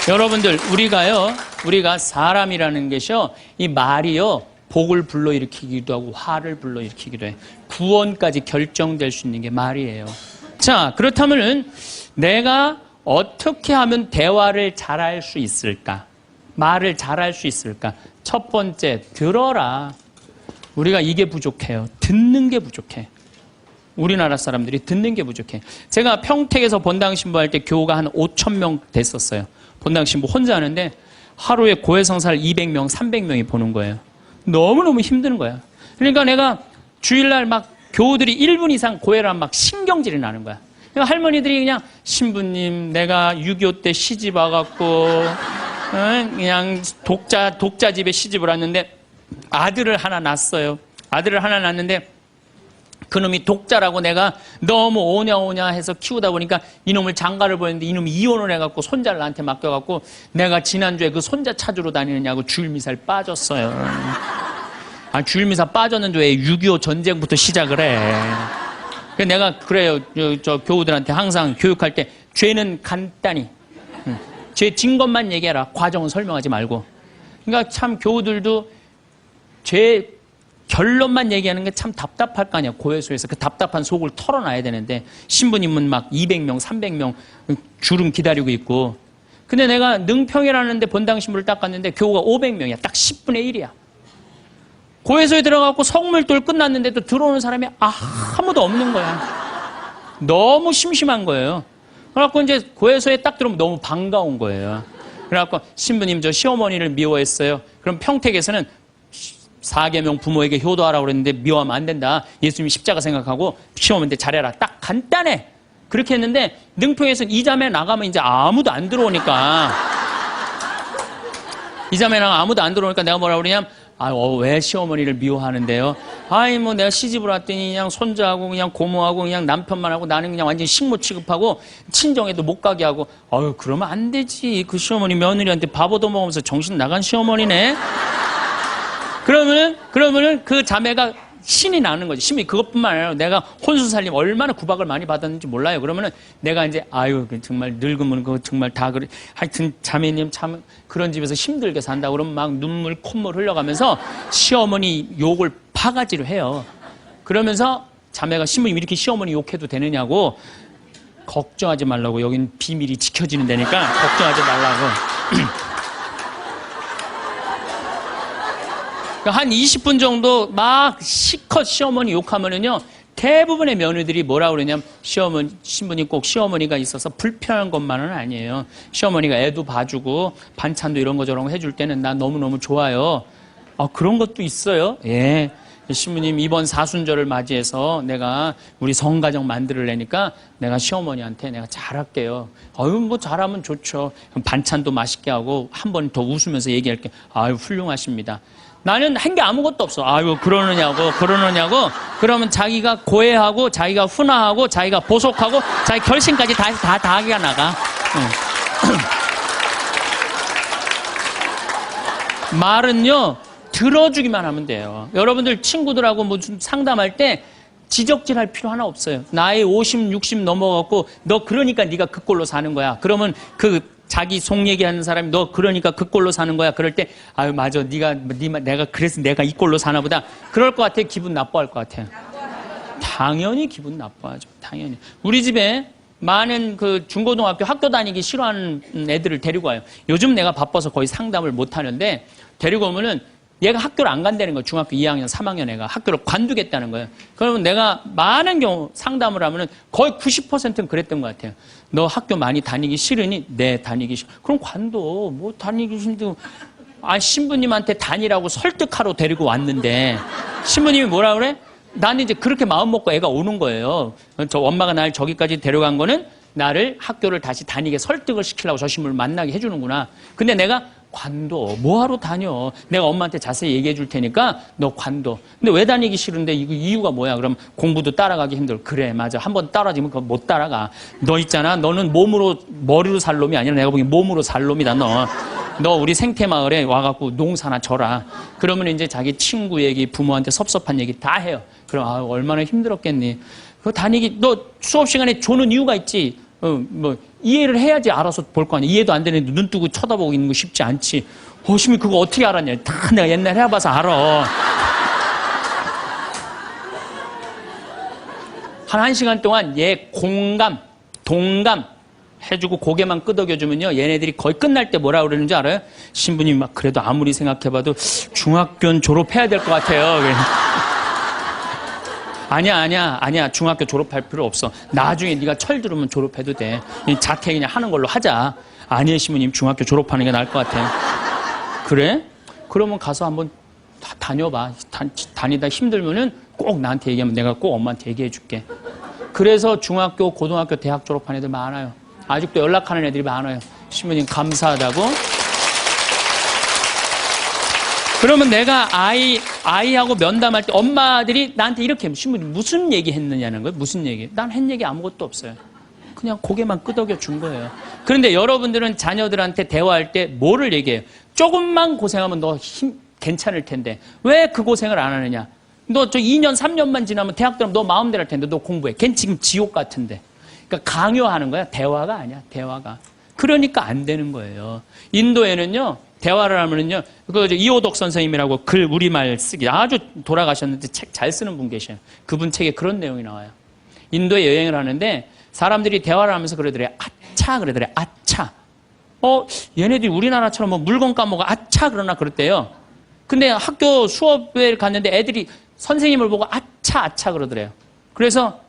여러분들, 우리가 사람이라는 것이요, 이 말이요, 복을 불러일으키기도 하고 화를 불러일으키기도 해. 구원까지 결정될 수 있는 게 말이에요. 자, 그렇다면은 내가 어떻게 하면 대화를 잘할 수 있을까? 말을 잘할 수 있을까? 첫 번째, 들어라. 우리가 이게 부족해요. 듣는 게 부족해. 우리나라 사람들이 듣는 게 부족해. 제가 평택에서 본당 신부할 때 교우가 한 5,000명 됐었어요. 본당 신부 혼자 하는데 하루에 고해성사를 200명, 300명이 보는 거예요. 너무너무 힘든 거야. 그러니까 내가 주일날 막 교우들이 1분 이상 고해를 하면 막 신경질이 나는 거야. 그러니까 할머니들이 그냥 신부님 내가 6.25 때 시집 와갖고 그냥 독자 집에 시집을 왔는데 아들을 하나 낳았어요. 아들을 하나 낳았는데 그놈이 독자라고 내가 너무 오냐오냐 해서 키우다 보니까 이놈을 장가를 보냈는데 이놈이 이혼을 해갖고 손자를 나한테 맡겨갖고 내가 지난주에 그 손자 찾으러 다니느냐고 주일미사를 빠졌어요. 아, 주일미사 빠졌는데 왜 6.25 전쟁부터 시작을 해. 그래서 내가 그래요. 저 교우들한테 항상 교육할 때 죄는 간단히 죄 진 것만 얘기해라. 과정은 설명하지 말고. 그러니까 참 교우들도 죄 결론만 얘기하는 게 참 답답할 거 아니야. 고해소에서 그 답답한 속을 털어놔야 되는데 신부님은 막 200명, 300명 주름 기다리고 있고. 근데 내가 능평이라는 데 본당 신부를 딱 갔는데 교우가 500명이야. 딱 10분의 1이야. 고해소에 들어가고 성물돌 끝났는데도 들어오는 사람이 아무도 없는 거야. 너무 심심한 거예요. 그래갖고 이제 고해소에 딱 들어오면 너무 반가운 거예요. 그래갖고 신부님 저 시어머니를 미워했어요. 그럼 평택에서는 4계명 부모에게 효도하라고 그랬는데 미워하면 안 된다. 예수님이 십자가 생각하고 시어머니한테 잘해라. 딱 간단해. 그렇게 했는데 능평에서는 이 자매 나가면 이제 아무도 안 들어오니까 이 자매 나가면 아무도 안 들어오니까 내가 뭐라 그러냐면 왜 시어머니를 미워하는데요? 뭐 내가 시집을 왔더니 그냥 손자하고 그냥 고모하고 그냥 남편만 하고 나는 그냥 완전 식모 취급하고 친정에도 못 가게 하고 그러면 안 되지. 그 시어머니 며느리한테 밥 얻어먹으면서 정신 나간 시어머니네. 그러면은 그 자매가 신이 나는 거지. 신이 그것뿐만 아니라 내가 혼수살림 얼마나 구박을 많이 받았는지 몰라요. 그러면은 내가 이제 정말 늙으면 그거 정말 다 그래. 하여튼 자매님 참 그런 집에서 힘들게 산다. 그러면 막 눈물 콧물 흘려가면서 시어머니 욕을 바가지로 해요. 그러면서 자매가 신부님 이렇게 시어머니 욕해도 되느냐고 걱정하지 말라고. 여긴 비밀이 지켜지는 데니까 걱정하지 말라고. 한 20분 정도 막 시컷 시어머니 욕하면은요, 대부분의 며느리들이 뭐라 그러냐면, 신부님 꼭 시어머니가 있어서 불편한 것만은 아니에요. 시어머니가 애도 봐주고, 반찬도 이런 거 저런 거 해줄 때는 나 너무너무 좋아요. 그런 것도 있어요. 예. 신부님 이번 사순절을 맞이해서 내가 우리 성가정 만들려니까 내가 시어머니한테 내가 잘할게요. 뭐 잘하면 좋죠. 반찬도 맛있게 하고 한 번 더 웃으면서 얘기할게. 훌륭하십니다. 나는 한 게 아무것도 없어. 그러느냐고. 그러면 자기가 고해하고, 자기가 훈화하고, 자기가 보속하고, 자기 결심까지 다 하기가 나가. 말은요, 들어주기만 하면 돼요. 여러분들 친구들하고 무슨 상담할 때 지적질할 필요 하나 없어요. 나이 50, 60 넘어갖고, 너 그러니까 네가 그 꼴로 사는 거야. 그러면 자기 속 얘기하는 사람이 너 그러니까 그 꼴로 사는 거야. 그럴 때 맞아. 내가 그래서 내가 이 꼴로 사나 보다. 그럴 것 같아. 기분 나빠할 것 같아요. 당연히 기분 나빠하죠. 당연히. 우리 집에 많은 그 중고등학교 학교 다니기 싫어하는 애들을 데리고 와요. 요즘 내가 바빠서 거의 상담을 못 하는데 데리고 오면은 얘가 학교를 안 간다는 거예요. 중학교 2학년, 3학년 애가 학교를 관두겠다는 거예요. 그러면 내가 많은 경우 상담을 하면은 거의 90%는 그랬던 것 같아요. 너 학교 많이 다니기 싫으니? 네, 다니기 싫어. 그럼 관둬. 뭐 다니기 싫은데. 신부님한테 다니라고 설득하러 데리고 왔는데 신부님이 뭐라 그래? 나는 이제 그렇게 마음 먹고 애가 오는 거예요. 저 엄마가 날 저기까지 데려간 거는 나를 학교를 다시 다니게 설득을 시키려고 저 신부를 만나게 해주는구나. 근데 내가 관둬. 뭐하러 다녀? 내가 엄마한테 자세히 얘기해 줄 테니까 너 관둬. 근데 왜 다니기 싫은데 이유가 뭐야? 그럼 공부도 따라가기 힘들어. 그래, 맞아. 한번 따라지면 그거 못 따라가. 너 있잖아. 너는 머리로 살 놈이 아니라 내가 보기엔 몸으로 살 놈이다, 너. 너 우리 생태마을에 와갖고 농사나 져라. 그러면 이제 자기 친구 얘기, 부모한테 섭섭한 얘기 다 해요. 그럼 얼마나 힘들었겠니? 너 수업 시간에 조는 이유가 있지. 이해를 해야지 알아서 볼 거 아니야. 이해도 안 되는데 눈 뜨고 쳐다보고 있는 거 쉽지 않지. 신부님 그거 어떻게 알았냐. 다 내가 옛날에 해봐서 알아. 한 1시간 동안 얘 공감, 동감 해주고 고개만 끄덕여주면요. 얘네들이 거의 끝날 때 뭐라 그러는지 알아요? 신부님 막 그래도 아무리 생각해봐도 중학교는 졸업해야 될 것 같아요. 아니야. 중학교 졸업할 필요 없어. 나중에 네가 철 들으면 졸업해도 돼. 자퇴 그냥 하는 걸로 하자. 아니에요, 신부님. 중학교 졸업하는 게 나을 것 같아요. 그래? 그러면 가서 한번 다녀봐. 다니다 힘들면은 꼭 나한테 얘기하면 내가 꼭 엄마한테 얘기해 줄게. 그래서 중학교, 고등학교, 대학 졸업한 애들 많아요. 아직도 연락하는 애들이 많아요. 신부님 감사하다고. 그러면 내가 아이하고 면담할 때 엄마들이 나한테 이렇게 신부님 무슨 얘기 했느냐는 거예요. 무슨 얘기? 난 한 얘기 아무것도 없어요. 그냥 고개만 끄덕여 준 거예요. 그런데 여러분들은 자녀들한테 대화할 때 뭐를 얘기해요? 조금만 고생하면 너 괜찮을 텐데 왜 그 고생을 안 하느냐? 너 2년, 3년만 지나면 대학 들어가면 너 마음대로 할 텐데 너 공부해. 걔는 지금 지옥 같은데. 그러니까 강요하는 거야. 대화가 아니야. 대화가. 그러니까 안 되는 거예요. 인도에는요. 대화를 하면은요. 이호덕 선생님이라고 글 우리말 쓰기 아주 돌아가셨는데 책 잘 쓰는 분 계셔요. 그분 책에 그런 내용이 나와요. 인도에 여행을 하는데 사람들이 대화를 하면서 그러더래요. 아차 그러더래요. 아차. 얘네들이 우리나라처럼 뭐 물건 까먹어 아차 그러나 그랬대요. 근데 학교 수업에 갔는데 애들이 선생님을 보고 아차 그러더래요. 그래서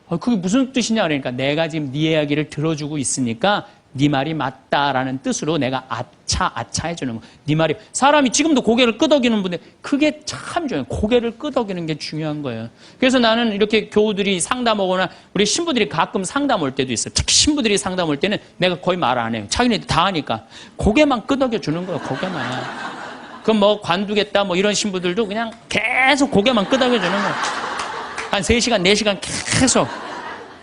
그게 무슨 뜻이냐 그러니까 내가 지금 네 이야기를 들어주고 있으니까 네 말이 맞다라는 뜻으로 내가 아차 해주는 거. 네 말이 사람이 지금도 고개를 끄덕이는 분들 그게 참 중요해요. 고개를 끄덕이는 게 중요한 거예요. 그래서 나는 이렇게 교우들이 상담하거나 우리 신부들이 가끔 상담 올 때도 있어요. 특히 신부들이 상담 올 때는 내가 거의 말 안 해요. 자기네들 다 하니까 고개만 끄덕여 주는 거예요. 고개만. 그럼 뭐 관두겠다 뭐 이런 신부들도 그냥 계속 고개만 끄덕여 주는 거예요. 한 3시간, 4시간 계속.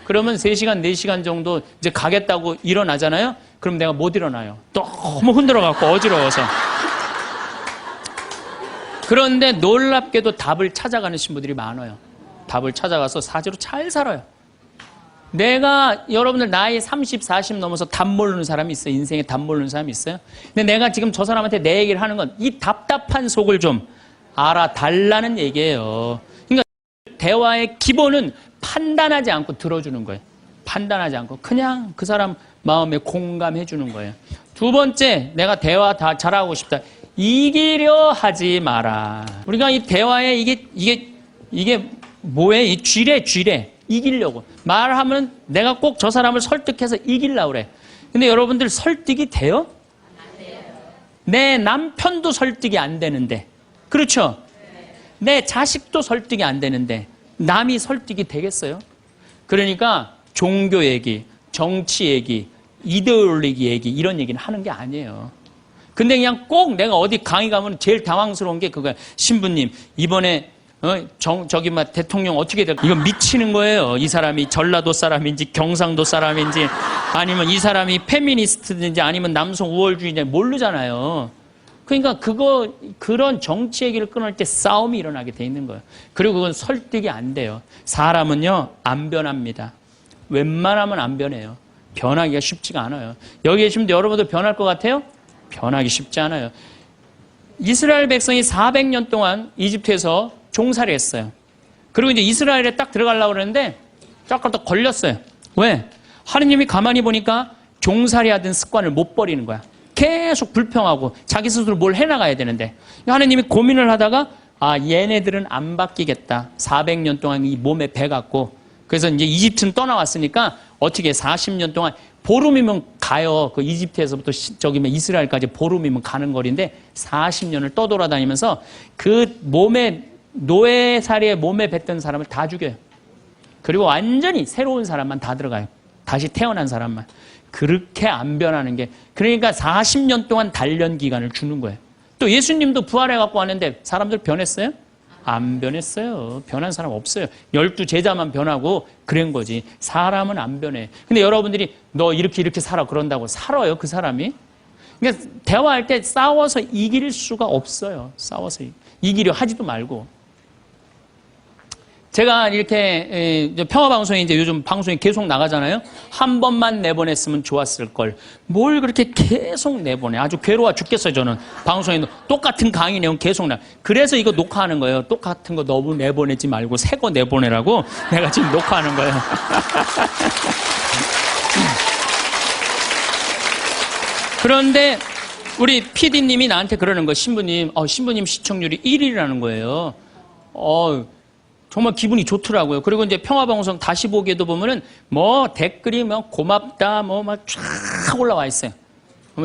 그러면 3시간, 4시간 정도 이제 가겠다고 일어나잖아요? 그럼 내가 못 일어나요. 너무 흔들어갖고 어지러워서. 그런데 놀랍게도 답을 찾아가는 신부들이 많아요. 답을 찾아가서 사지로 잘 살아요. 내가 여러분들 나이 30, 40 넘어서 답 모르는 사람이 있어요. 인생에 답 모르는 사람이 있어요. 근데 내가 지금 저 사람한테 내 얘기를 하는 건 이 답답한 속을 좀 알아달라는 얘기예요. 그러니까 대화의 기본은 판단하지 않고 들어주는 거예요. 판단하지 않고 그냥 그 사람 마음에 공감해 주는 거예요. 두 번째, 내가 대화 다 잘하고 싶다. 이기려 하지 마라. 우리가 이 대화에 이게 뭐예요? 이 쥐래. 이기려고. 말하면 내가 꼭 저 사람을 설득해서 이기려고 그래. 근데 여러분들 설득이 돼요? 안 돼요. 내 남편도 설득이 안 되는데. 그렇죠? 내 자식도 설득이 안 되는데 남이 설득이 되겠어요? 그러니까 종교 얘기, 정치 얘기, 이데올로기 얘기 이런 얘기는 하는 게 아니에요. 근데 그냥 꼭 내가 어디 강의 가면 제일 당황스러운 게 그거야. 신부님 이번에 대통령 어떻게 될까? 이거 미치는 거예요. 이 사람이 전라도 사람인지 경상도 사람인지 아니면 이 사람이 페미니스트인지 아니면 남성 우월주의인지 모르잖아요. 그러니까 그런 정치 얘기를 끊을 때 싸움이 일어나게 돼 있는 거예요. 그리고 그건 설득이 안 돼요. 사람은요, 안 변합니다. 웬만하면 안 변해요. 변하기가 쉽지가 않아요. 여기 계시면 여러분들 변할 것 같아요? 변하기 쉽지 않아요. 이스라엘 백성이 400년 동안 이집트에서 종살이 했어요. 그리고 이제 이스라엘에 딱 들어가려고 그러는데 쫙 걸렸어요. 왜? 하느님이 가만히 보니까 종살이 하던 습관을 못 버리는 거야. 계속 불평하고 자기 스스로 뭘 해나가야 되는데 하느님이 고민을 하다가 얘네들은 안 바뀌겠다. 400년 동안 이 몸에 배갖고 그래서 이제 이집트는 떠나왔으니까 어떻게 40년 동안 보름이면 가요. 그 이집트에서부터 이스라엘까지 보름이면 가는 거리인데 40년을 떠돌아다니면서 그 노예살이에 몸에 뱉던 사람을 다 죽여요. 그리고 완전히 새로운 사람만 다 들어가요. 다시 태어난 사람만. 그렇게 안 변하는 게 그러니까 40년 동안 단련 기간을 주는 거예요. 또 예수님도 부활해갖고 왔는데 사람들 변했어요? 안 변했어요. 변한 사람 없어요. 12 제자만 변하고 그런 거지. 사람은 안 변해. 근데 여러분들이 너 이렇게 살아 그런다고 살아요 그 사람이? 그러니까 대화할 때 싸워서 이길 수가 없어요. 싸워서 이기려 하지도 말고. 제가 이렇게 평화방송에 이제 요즘 방송이 계속 나가잖아요. 한 번만 내보냈으면 좋았을 걸. 뭘 그렇게 계속 내보내. 아주 괴로워 죽겠어요, 저는. 방송에 똑같은 강의 내용 계속 나. 그래서 이거 녹화하는 거예요. 똑같은 거 너무 내보내지 말고 새 거 내보내라고 내가 지금 녹화하는 거예요. 그런데 우리 PD님이 나한테 그러는 거예요. 신부님 시청률이 1위라는 거예요. 정말 기분이 좋더라고요. 그리고 이제 평화방송 다시 보기에도 보면은 댓글이 고맙다 막 쫙 올라와 있어요.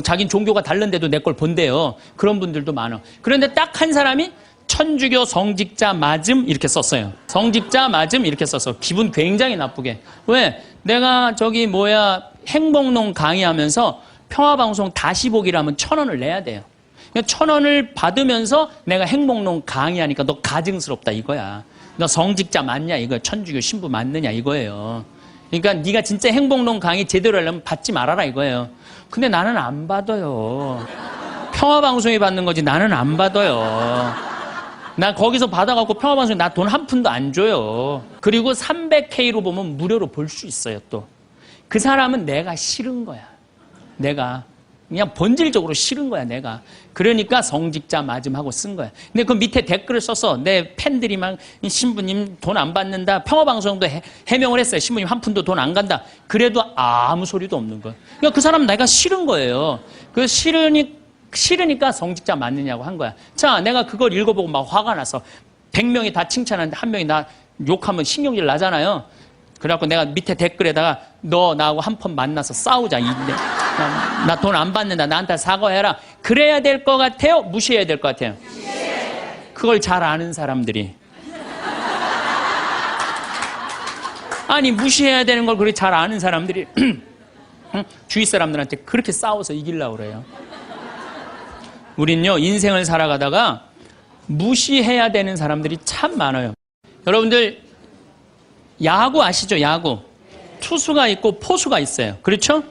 자긴 종교가 다른데도 내 걸 본대요. 그런 분들도 많아. 그런데 딱 한 사람이 천주교 성직자 맞음 이렇게 썼어요. 성직자 맞음 이렇게 썼어. 기분 굉장히 나쁘게. 왜? 내가 행복농 강의하면서 평화방송 다시 보기를 하면 1,000원을 내야 돼요. 1,000원을 받으면서 내가 행복농 강의하니까 너 가증스럽다 이거야. 너 성직자 맞냐 이거야. 천주교 신부 맞느냐 이거예요. 그러니까 네가 진짜 행복농 강의 제대로 하려면 받지 말아라 이거예요. 근데 나는 안 받아요. 평화방송이 받는 거지 나는 안 받아요. 나 거기서 받아갖고 평화방송에 나 돈 한 푼도 안 줘요. 그리고 300K로 보면 무료로 볼 수 있어요 또. 그 사람은 내가 싫은 거야. 내가 그냥 본질적으로 싫은 거야 내가. 그러니까 성직자 맞음하고 쓴 거야. 근데 그 밑에 댓글을 써서 내 팬들이 막 신부님 돈 안 받는다. 평화방송도 해명을 했어요. 신부님 한 푼도 돈 안 간다. 그래도 아무 소리도 없는 거야. 그러니까 그 사람 내가 싫은 거예요. 그 싫으니까 성직자 맞느냐고 한 거야. 자, 내가 그걸 읽어보고 막 화가 나서 100명이 다 칭찬하는데 한 명이 나 욕하면 신경질 나잖아요. 그래갖고 내가 밑에 댓글에다가 너 나하고 한 번 만나서 싸우자. 나 돈 안 받는다. 나한테 사과해라. 그래야 될 것 같아요? 무시해야 될 것 같아요? 그걸 잘 아는 사람들이. 아니 무시해야 되는 걸 그렇게 잘 아는 사람들이 주위 사람들한테 그렇게 싸워서 이기려고 그래요. 우린요 인생을 살아가다가 무시해야 되는 사람들이 참 많아요. 여러분들 야구 아시죠? 야구. 투수가 있고 포수가 있어요. 그렇죠?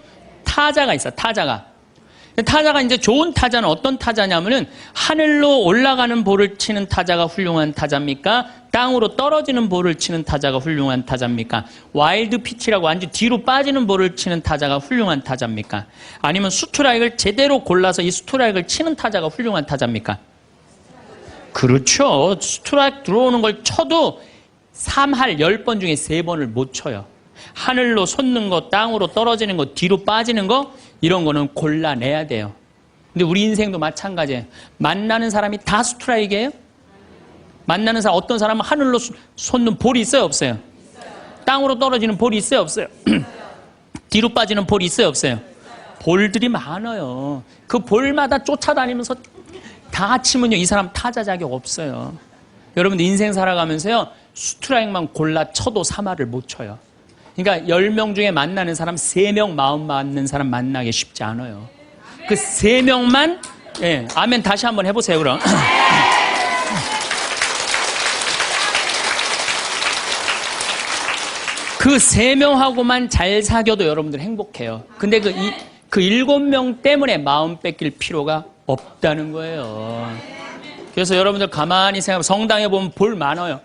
타자가 있어요. 타자가 이제 좋은 타자는 어떤 타자냐면은 하늘로 올라가는 볼을 치는 타자가 훌륭한 타자입니까? 땅으로 떨어지는 볼을 치는 타자가 훌륭한 타자입니까? 와일드 피치라고 완전 뒤로 빠지는 볼을 치는 타자가 훌륭한 타자입니까? 아니면 스트라이크를 제대로 골라서 이 스트라이크를 치는 타자가 훌륭한 타자입니까? 그렇죠. 스트라이크 들어오는 걸 쳐도 3할 10번 중에 3번을 못 쳐요. 하늘로 솟는 거, 땅으로 떨어지는 거, 뒤로 빠지는 거 이런 거는 골라내야 돼요. 근데 우리 인생도 마찬가지예요. 만나는 사람이 다 스트라이크예요? 만나는 사람, 어떤 사람은 하늘로 솟는 볼이 있어요? 없어요? 땅으로 떨어지는 볼이 있어요? 없어요? 뒤로 빠지는 볼이 있어요? 없어요? 볼들이 많아요. 그 볼마다 쫓아다니면서 다 치면요 이 사람 타자 자격 없어요. 여러분들 인생 살아가면서요 스트라이크만 골라 쳐도 3할을 못 쳐요. 그러니까 10명 중에 만나는 사람 3명 마음 맞는 사람 만나기 쉽지 않아요. 그 3명만 아멘 다시 한번 해보세요 그럼. 그 3명하고만 잘 사귀어도 여러분들 행복해요. 근데 그 7명 때문에 마음 뺏길 필요가 없다는 거예요. 그래서 여러분들 가만히 생각하면 성당에 보면 볼 많아요.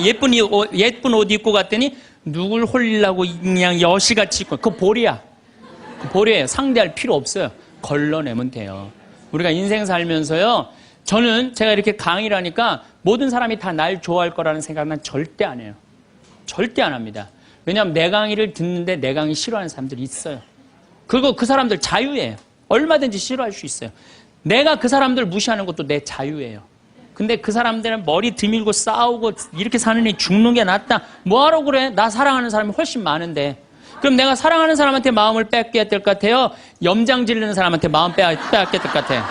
예쁜 옷 입고 갔더니 누굴 홀리려고 그냥 여시같이 입고 그 볼이야. 그 볼이에요. 상대할 필요 없어요. 걸러내면 돼요. 우리가 인생 살면서요. 제가 이렇게 강의를 하니까 모든 사람이 다 날 좋아할 거라는 생각은 절대 안 해요. 절대 안 합니다. 왜냐하면 내 강의를 듣는데 내 강의 싫어하는 사람들이 있어요. 그리고 그 사람들 자유예요. 얼마든지 싫어할 수 있어요. 내가 그 사람들 무시하는 것도 내 자유예요. 근데 그 사람들은 머리 드밀고 싸우고 이렇게 사는 애 죽는 게 낫다. 뭐하러 그래? 나 사랑하는 사람이 훨씬 많은데. 그럼 내가 사랑하는 사람한테 마음을 뺏겨야 될 것 같아요? 염장 지르는 사람한테 마음 뺏겨야 될 것 같아요?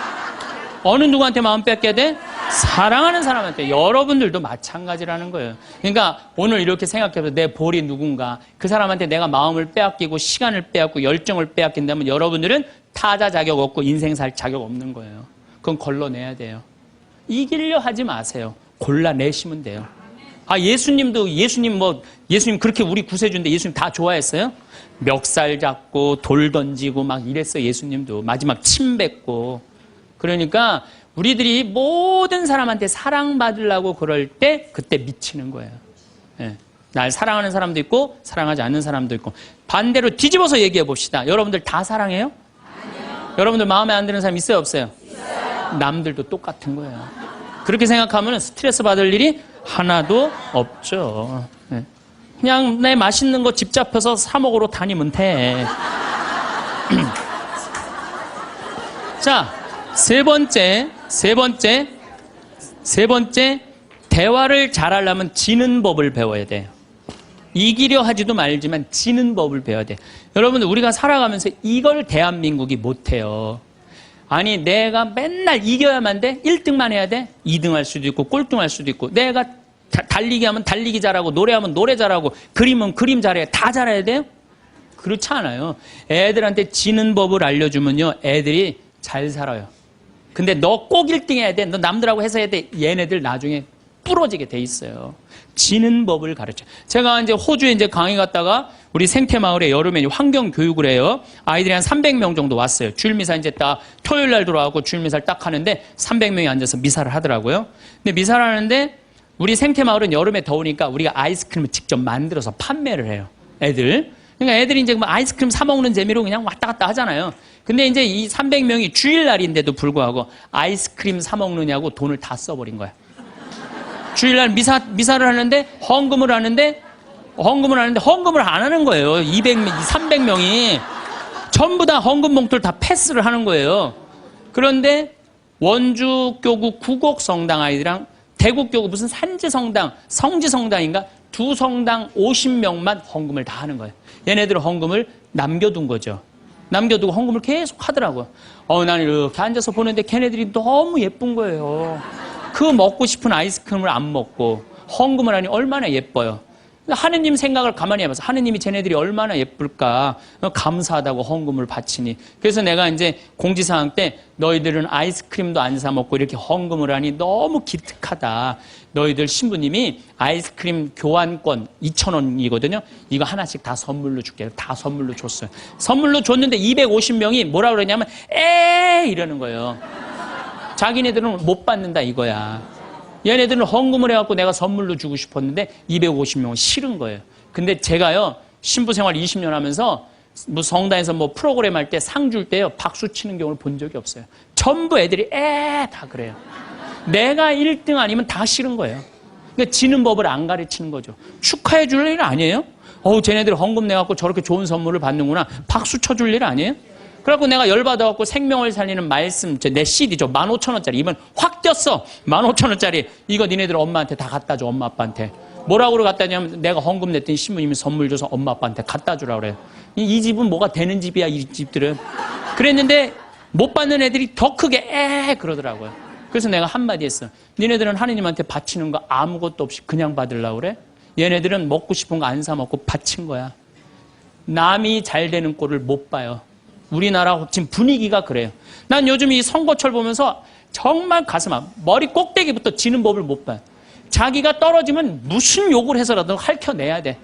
어느 누구한테 마음 뺏겨야 돼? 사랑하는 사람한테. 여러분들도 마찬가지라는 거예요. 그러니까 오늘 이렇게 생각해서 내 볼이 누군가 그 사람한테 내가 마음을 빼앗기고 시간을 빼앗고 열정을 빼앗긴다면 여러분들은 타자 자격 없고 인생 살 자격 없는 거예요. 그건 걸러내야 돼요. 이기려 하지 마세요. 골라내시면 돼요. 예수님 그렇게 우리 구세주인데 예수님 다 좋아했어요? 멱살 잡고 돌 던지고 막 이랬어요. 예수님도 마지막 침 뱉고. 그러니까 우리들이 모든 사람한테 사랑받으려고 그럴 때 그때 미치는 거예요. 예. 날 사랑하는 사람도 있고 사랑하지 않는 사람도 있고. 반대로 뒤집어서 얘기해 봅시다. 여러분들 다 사랑해요? 아니요. 여러분들 마음에 안 드는 사람 있어요, 없어요? 있어요. 남들도 똑같은 거예요. 그렇게 생각하면 스트레스 받을 일이 하나도 없죠. 예. 그냥 내 맛있는 거 집 잡혀서 사 먹으러 다니면 돼. 자, 세 번째, 대화를 잘하려면 지는 법을 배워야 돼요. 이기려 하지도 말지만 지는 법을 배워야 돼. 여러분들 우리가 살아가면서 이걸 대한민국이 못해요. 아니 내가 맨날 이겨야만 돼? 1등만 해야 돼? 2등 할 수도 있고 꼴등 할 수도 있고 내가 달리기 하면 달리기 잘하고 노래하면 노래 잘하고 그림은 그림 잘해야 다 잘해야 돼요? 그렇지 않아요. 애들한테 지는 법을 알려주면요 애들이 잘 살아요. 근데 너 꼭 1등 해야 돼. 너 남들하고 해서 해야 돼. 얘네들 나중에 부러지게 돼 있어요. 지는 법을 가르쳐. 제가 이제 호주에 이제 강의 갔다가 우리 생태마을에 여름에 환경 교육을 해요. 아이들이 한 300명 정도 왔어요. 주일미사 이제 딱 토요일 날 들어와서 주일미사를 딱 하는데 300명이 앉아서 미사를 하더라고요. 근데 미사를 하는데 우리 생태마을은 여름에 더우니까 우리가 아이스크림을 직접 만들어서 판매를 해요. 애들. 그러니까 애들이 이제 아이스크림 사 먹는 재미로 그냥 왔다 갔다 하잖아요. 근데 이제 이 300명이 주일날인데도 불구하고 아이스크림 사 먹느냐고 돈을 다 써버린 거야. 주일날 미사를 하는데 헌금을 하는데 헌금을 안 하는 거예요. 300명이 전부 다 헌금 봉투를 다 패스를 하는 거예요. 그런데 원주교구 구곡성당 아이들이랑 대구교구 무슨 산지성당, 성지성당인가 두 성당 50명만 헌금을 다 하는 거예요. 얘네들은 헌금을 남겨둔 거죠. 남겨두고 헌금을 계속 하더라고요. 나는 이렇게 앉아서 보는데 걔네들이 너무 예쁜 거예요. 그 먹고 싶은 아이스크림을 안 먹고 헌금을 하니 얼마나 예뻐요. 하느님 생각을 가만히 해봐서 하느님이 쟤네들이 얼마나 예쁠까 감사하다고 헌금을 바치니. 그래서 내가 이제 공지사항 때 너희들은 아이스크림도 안 사 먹고 이렇게 헌금을 하니 너무 기특하다. 너희들 신부님이 아이스크림 교환권 2,000원이거든요. 이거 하나씩 다 선물로 줄게. 다 선물로 줬어요. 선물로 줬는데 250명이 뭐라 그러냐면 이러는 거예요. 자기네들은 못 받는다 이거야. 얘네들은 헌금을 해갖고 내가 선물로 주고 싶었는데 250명은 싫은 거예요. 근데 제가요 신부 생활 20년 하면서 뭐 성당에서 뭐 프로그램 할 때 상 줄 때요 박수 치는 경우를 본 적이 없어요. 전부 애들이 다 그래요. 내가 1등 아니면 다 싫은 거예요. 그러니까 지는 법을 안 가르치는 거죠. 축하해 줄 일 아니에요? 쟤네들 헌금 내갖고 저렇게 좋은 선물을 받는구나. 박수 쳐줄 일 아니에요? 그래갖고 내가 열받아갖고 생명을 살리는 말씀, 내 CD죠. 15,000원짜리. 이번 확 뛰었어. 15,000원짜리. 이거 니네들 엄마한테 다 갖다 줘. 엄마 아빠한테. 뭐라고 갖다 주냐면 내가 헌금 냈더니 신부님이 선물 줘서 엄마 아빠한테 갖다 주라 그래요. 이 집은 뭐가 되는 집이야, 이 집들은. 그랬는데 못 받는 애들이 더 크게 그러더라고요. 그래서 내가 한마디 했어. 니네들은 하느님한테 바치는 거 아무것도 없이 그냥 받으려고 그래? 얘네들은 먹고 싶은 거 안 사 먹고 바친 거야. 남이 잘 되는 꼴을 못 봐요. 우리나라 지금 분위기가 그래요. 난 요즘 이 선거철 보면서 정말 가슴 아파. 머리 꼭대기부터 지는 법을 못 봐요. 자기가 떨어지면 무슨 욕을 해서라도 핥혀내야 돼.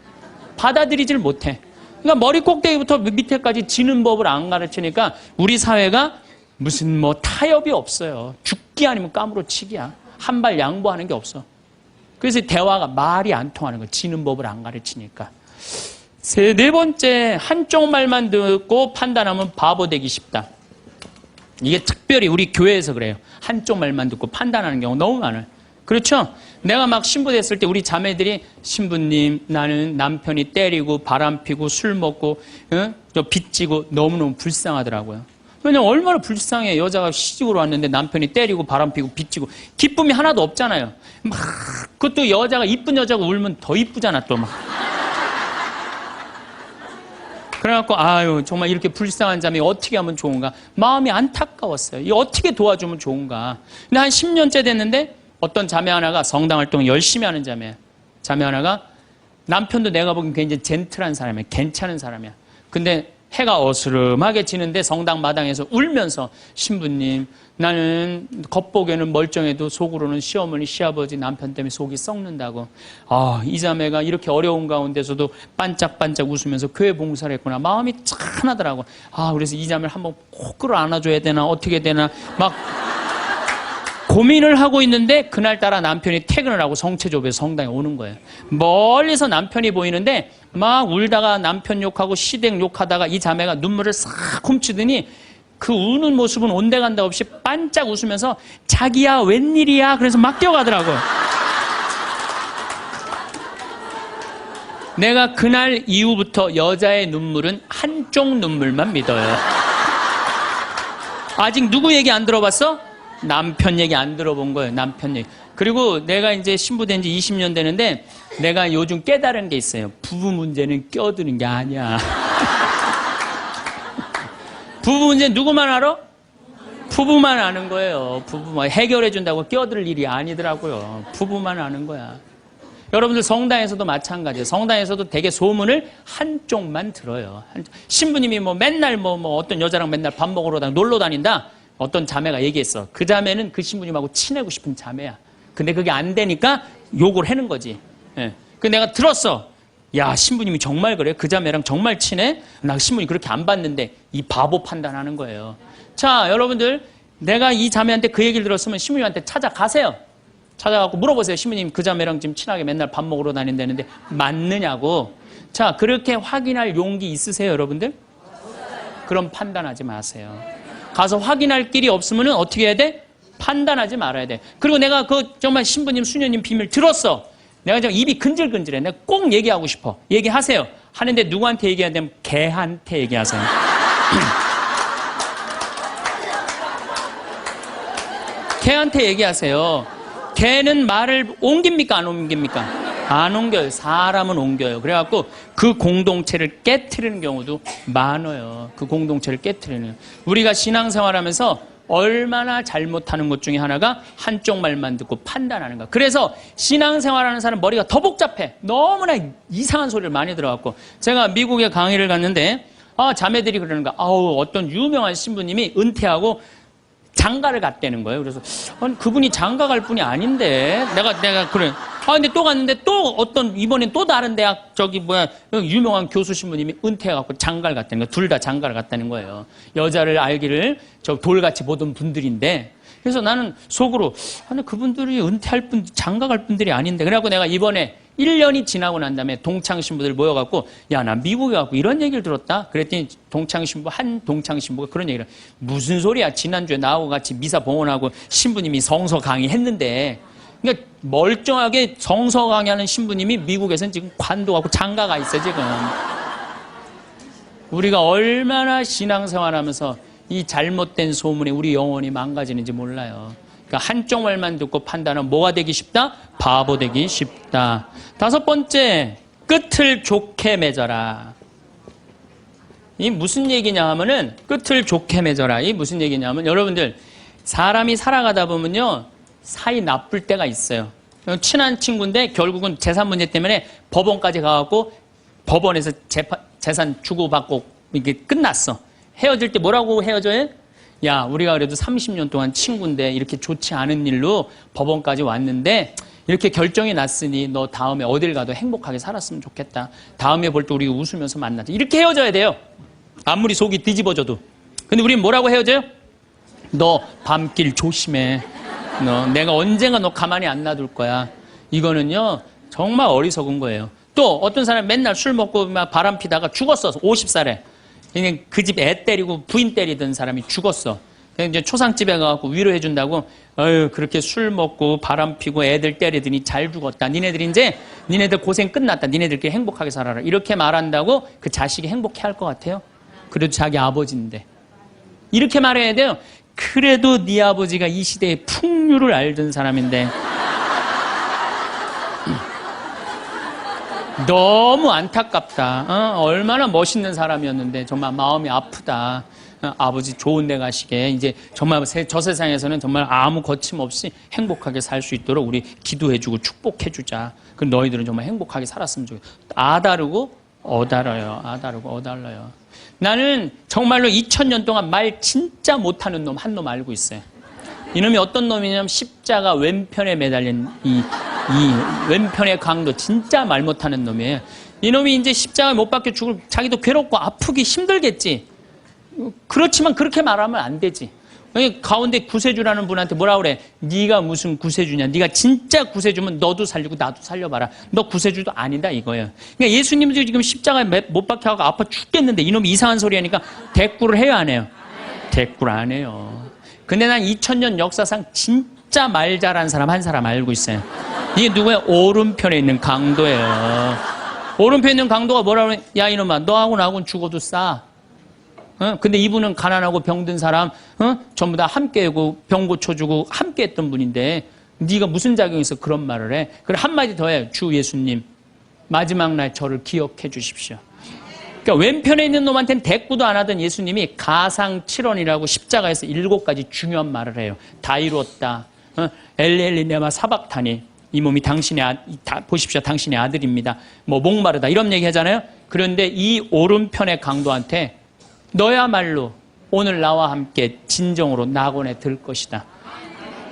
받아들이질 못해. 그러니까 머리 꼭대기부터 밑에까지 지는 법을 안 가르치니까 우리 사회가 무슨 뭐 타협이 없어요. 죽기 아니면 까무러치기야. 한 발 양보하는 게 없어. 그래서 대화가 말이 안 통하는 거야. 지는 법을 안 가르치니까. 네 번째, 한쪽 말만 듣고 판단하면 바보 되기 쉽다. 이게 특별히 우리 교회에서 그래요. 한쪽 말만 듣고 판단하는 경우 너무 많아요. 그렇죠? 내가 막 신부 됐을 때 우리 자매들이 신부님 나는 남편이 때리고 바람피고 술 먹고 빚지고 너무너무 불쌍하더라고요. 왜냐면 얼마나 불쌍해. 여자가 시집으로 왔는데 남편이 때리고 바람피고 빚지고 기쁨이 하나도 없잖아요. 막 그것도 여자가 이쁜 여자가 울면 더 이쁘잖아 또 막. 그래갖고 정말 이렇게 불쌍한 자매 어떻게 하면 좋은가 마음이 안타까웠어요. 이 어떻게 도와주면 좋은가. 근데 한 10년째 됐는데 어떤 자매 하나가 성당 활동을 열심히 하는 자매 하나가 남편도 내가 보기엔 굉장히 젠틀한 사람이야. 괜찮은 사람이야. 근데 해가 어스름하게 지는데 성당 마당에서 울면서 신부님 나는 겉보기에는 멀쩡해도 속으로는 시어머니 시아버지 남편 때문에 속이 썩는다고. 이 자매가 이렇게 어려운 가운데서도 반짝반짝 웃으면서 교회 봉사를 했구나. 마음이 찬하더라고. 그래서 이 자매를 한번 꼭 끌어 안아줘야 되나 어떻게 되나 막 고민을 하고 있는데 그날따라 남편이 퇴근을 하고 성체조부에서 성당에 오는 거예요. 멀리서 남편이 보이는데 막 울다가 남편 욕하고 시댁 욕하다가 이 자매가 눈물을 싹 훔치더니 그 우는 모습은 온데간데 없이 반짝 웃으면서 자기야 웬일이야 그래서 막 뛰어가더라고요. 내가 그날 이후부터 여자의 눈물은 한쪽 눈물만 믿어요. 아직 누구 얘기 안 들어봤어? 남편 얘기 안 들어본 거예요. 남편 얘기. 그리고 내가 이제 신부된 지 20년 되는데 내가 요즘 깨달은 게 있어요. 부부 문제는 껴드는 게 아니야. 부부 문제 누구만 알아? 부부만 아는 거예요. 부부만 해결해 준다고 껴들 일이 아니더라고요. 부부만 아는 거야. 여러분들 성당에서도 마찬가지예요. 성당에서도 되게 소문을 한쪽만 들어요. 신부님이 뭐 맨날 뭐 어떤 여자랑 맨날 밥 먹으러 놀러 다닌다. 어떤 자매가 얘기했어. 그 자매는 그 신부님하고 친하고 싶은 자매야. 근데 그게 안 되니까 욕을 하는 거지. 예. 그 내가 들었어. 야, 신부님이 정말 그래? 그 자매랑 정말 친해? 나 신부님 그렇게 안 봤는데 이 바보 판단하는 거예요. 자, 여러분들 내가 이 자매한테 그 얘기를 들었으면 신부님한테 찾아가세요. 찾아가고 물어보세요. 신부님 그 자매랑 지금 친하게 맨날 밥 먹으러 다닌다는데 맞느냐고. 자, 그렇게 확인할 용기 있으세요, 여러분들? 그럼 판단하지 마세요. 가서 확인할 길이 없으면 어떻게 해야 돼? 판단하지 말아야 돼. 그리고 내가 그 정말 신부님, 수녀님 비밀 들었어. 내가 지금 입이 근질근질해. 내가 꼭 얘기하고 싶어. 얘기하세요. 하는데 누구한테 얘기해야 되면 걔한테 얘기하세요. 걔한테 얘기하세요. 걔는 말을 옮깁니까? 안 옮깁니까? 안 옮겨요. 사람은 옮겨요. 그래갖고 그 공동체를 깨트리는 경우도 많아요. 그 공동체를 깨트리는. 우리가 신앙생활하면서 얼마나 잘못하는 것 중에 하나가 한쪽 말만 듣고 판단하는 거. 그래서 신앙생활하는 사람 머리가 더 복잡해. 너무나 이상한 소리를 많이 들어갖고. 제가 미국에 강의를 갔는데 자매들이 그러는 거야. 어떤 유명한 신부님이 은퇴하고 장가를 갔다는 거예요. 그래서 그분이 장가 갈 분이 아닌데 내가 그래. 근데 또 갔는데 또 이번엔 또 다른 대학 유명한 교수 신부님이 은퇴해갖고 장가를 갔다는 거예요. 둘 다 장가를 갔다는 거예요. 여자를 알기를 돌같이 보던 분들인데. 그래서 나는 속으로 그분들이 은퇴할 장가 갈 분들이 아닌데. 그래갖고 내가 이번에 1년이 지나고 난 다음에 동창 신부들 모여갖고 나 미국에 가고 이런 얘기를 들었다. 그랬더니 한 동창 신부가 그런 얘기를 무슨 소리야. 지난주에 나하고 같이 미사 봉헌하고 신부님이 성서 강의했는데. 그러니까 멀쩡하게 성서 강의하는 신부님이 미국에서는 지금 관도하고 장가가 있어 지금. 우리가 얼마나 신앙생활하면서 이 잘못된 소문에 우리 영혼이 망가지는지 몰라요. 그러니까 한쪽 말만 듣고 판단하면 뭐가 되기 쉽다? 바보 되기 쉽다. 5번째, 끝을 좋게 맺어라. 이 무슨 얘기냐 하면은 끝을 좋게 맺어라. 이 무슨 얘기냐 하면 여러분들 사람이 살아가다 보면요 사이 나쁠 때가 있어요. 친한 친구인데 결국은 재산 문제 때문에 법원까지 가갖고 법원에서 재산 주고받고 이게 끝났어. 헤어질 때 뭐라고 헤어져요? 야, 우리가 그래도 30년 동안 친구인데 이렇게 좋지 않은 일로 법원까지 왔는데 이렇게 결정이 났으니 너 다음에 어딜 가도 행복하게 살았으면 좋겠다. 다음에 볼 때 우리 웃으면서 만나자. 이렇게 헤어져야 돼요. 아무리 속이 뒤집어져도. 근데 우린 뭐라고 헤어져요? 너 밤길 조심해. 내가 언젠가 너 가만히 안 놔둘 거야. 이거는요 정말 어리석은 거예요. 또 어떤 사람이 맨날 술 먹고 막 바람 피다가 죽었어. 50살에. 그냥 그 집 애 때리고 부인 때리던 사람이 죽었어. 그냥 이제 초상집에 가갖고 위로해 준다고 그렇게 술 먹고 바람 피고 애들 때리더니 잘 죽었다. 니네들 고생 끝났다. 니네들끼리 행복하게 살아라. 이렇게 말한다고 그 자식이 행복해 할 것 같아요? 그래도 자기 아버지인데. 이렇게 말해야 돼요. 그래도 네 아버지가 이 시대의 풍류를 알던 사람인데 너무 안타깝다. 얼마나 멋있는 사람이었는데 정말 마음이 아프다. 아버지 좋은 데 가시게 이제 정말 저 세상에서는 정말 아무 거침없이 행복하게 살 수 있도록 우리 기도해주고 축복해주자. 그 너희들은 정말 행복하게 살았으면 좋겠다. 아다르고 어달아요. 아다르고 어달라요. 나는 정말로 2000년 동안 말 진짜 못하는 놈 한 놈 알고 있어요. 이놈이 어떤 놈이냐면 십자가 왼편에 매달린 이 왼편의 강도 진짜 말 못하는 놈이에요. 이놈이 이제 십자가에 못 박혀 죽을 자기도 괴롭고 아프기 힘들겠지. 그렇지만 그렇게 말하면 안 되지. 가운데 구세주라는 분한테 뭐라 그래? 네가 무슨 구세주냐? 네가 진짜 구세주면 너도 살리고 나도 살려봐라. 너 구세주도 아니다 이거예요. 그러니까 예수님도 지금 십자가에 못 박혀가고 아파 죽겠는데 이놈이 이상한 소리 하니까 대꾸를 해요 안 해요? 대꾸를 안 해요. 근데 난 2000년 역사상 진짜 말 잘하는 사람 한 사람 알고 있어요. 이게 누구야? 오른편에 있는 강도예요. 오른편에 있는 강도가 뭐라 그래? 야 이놈아 너하고 나하고는 죽어도 싸. 근데 이분은 가난하고 병든 사람 전부 다 함께하고 병 고쳐주고 함께했던 분인데 네가 무슨 자격이 있어 그런 말을 해? 그래 한마디 더 해. 주 예수님 마지막 날 저를 기억해 주십시오. 그러니까 왼편에 있는 놈한테는 대꾸도 안 하던 예수님이 가상칠언이라고 십자가에서 7가지 중요한 말을 해요. 다 이루었다. 엘리엘리 네마 사박타니 이 몸이 당신의 보십시오 당신의 아들입니다. 뭐 목마르다 이런 얘기 하잖아요. 그런데 이 오른편의 강도한테 너야말로 오늘 나와 함께 진정으로 낙원에 들 것이다.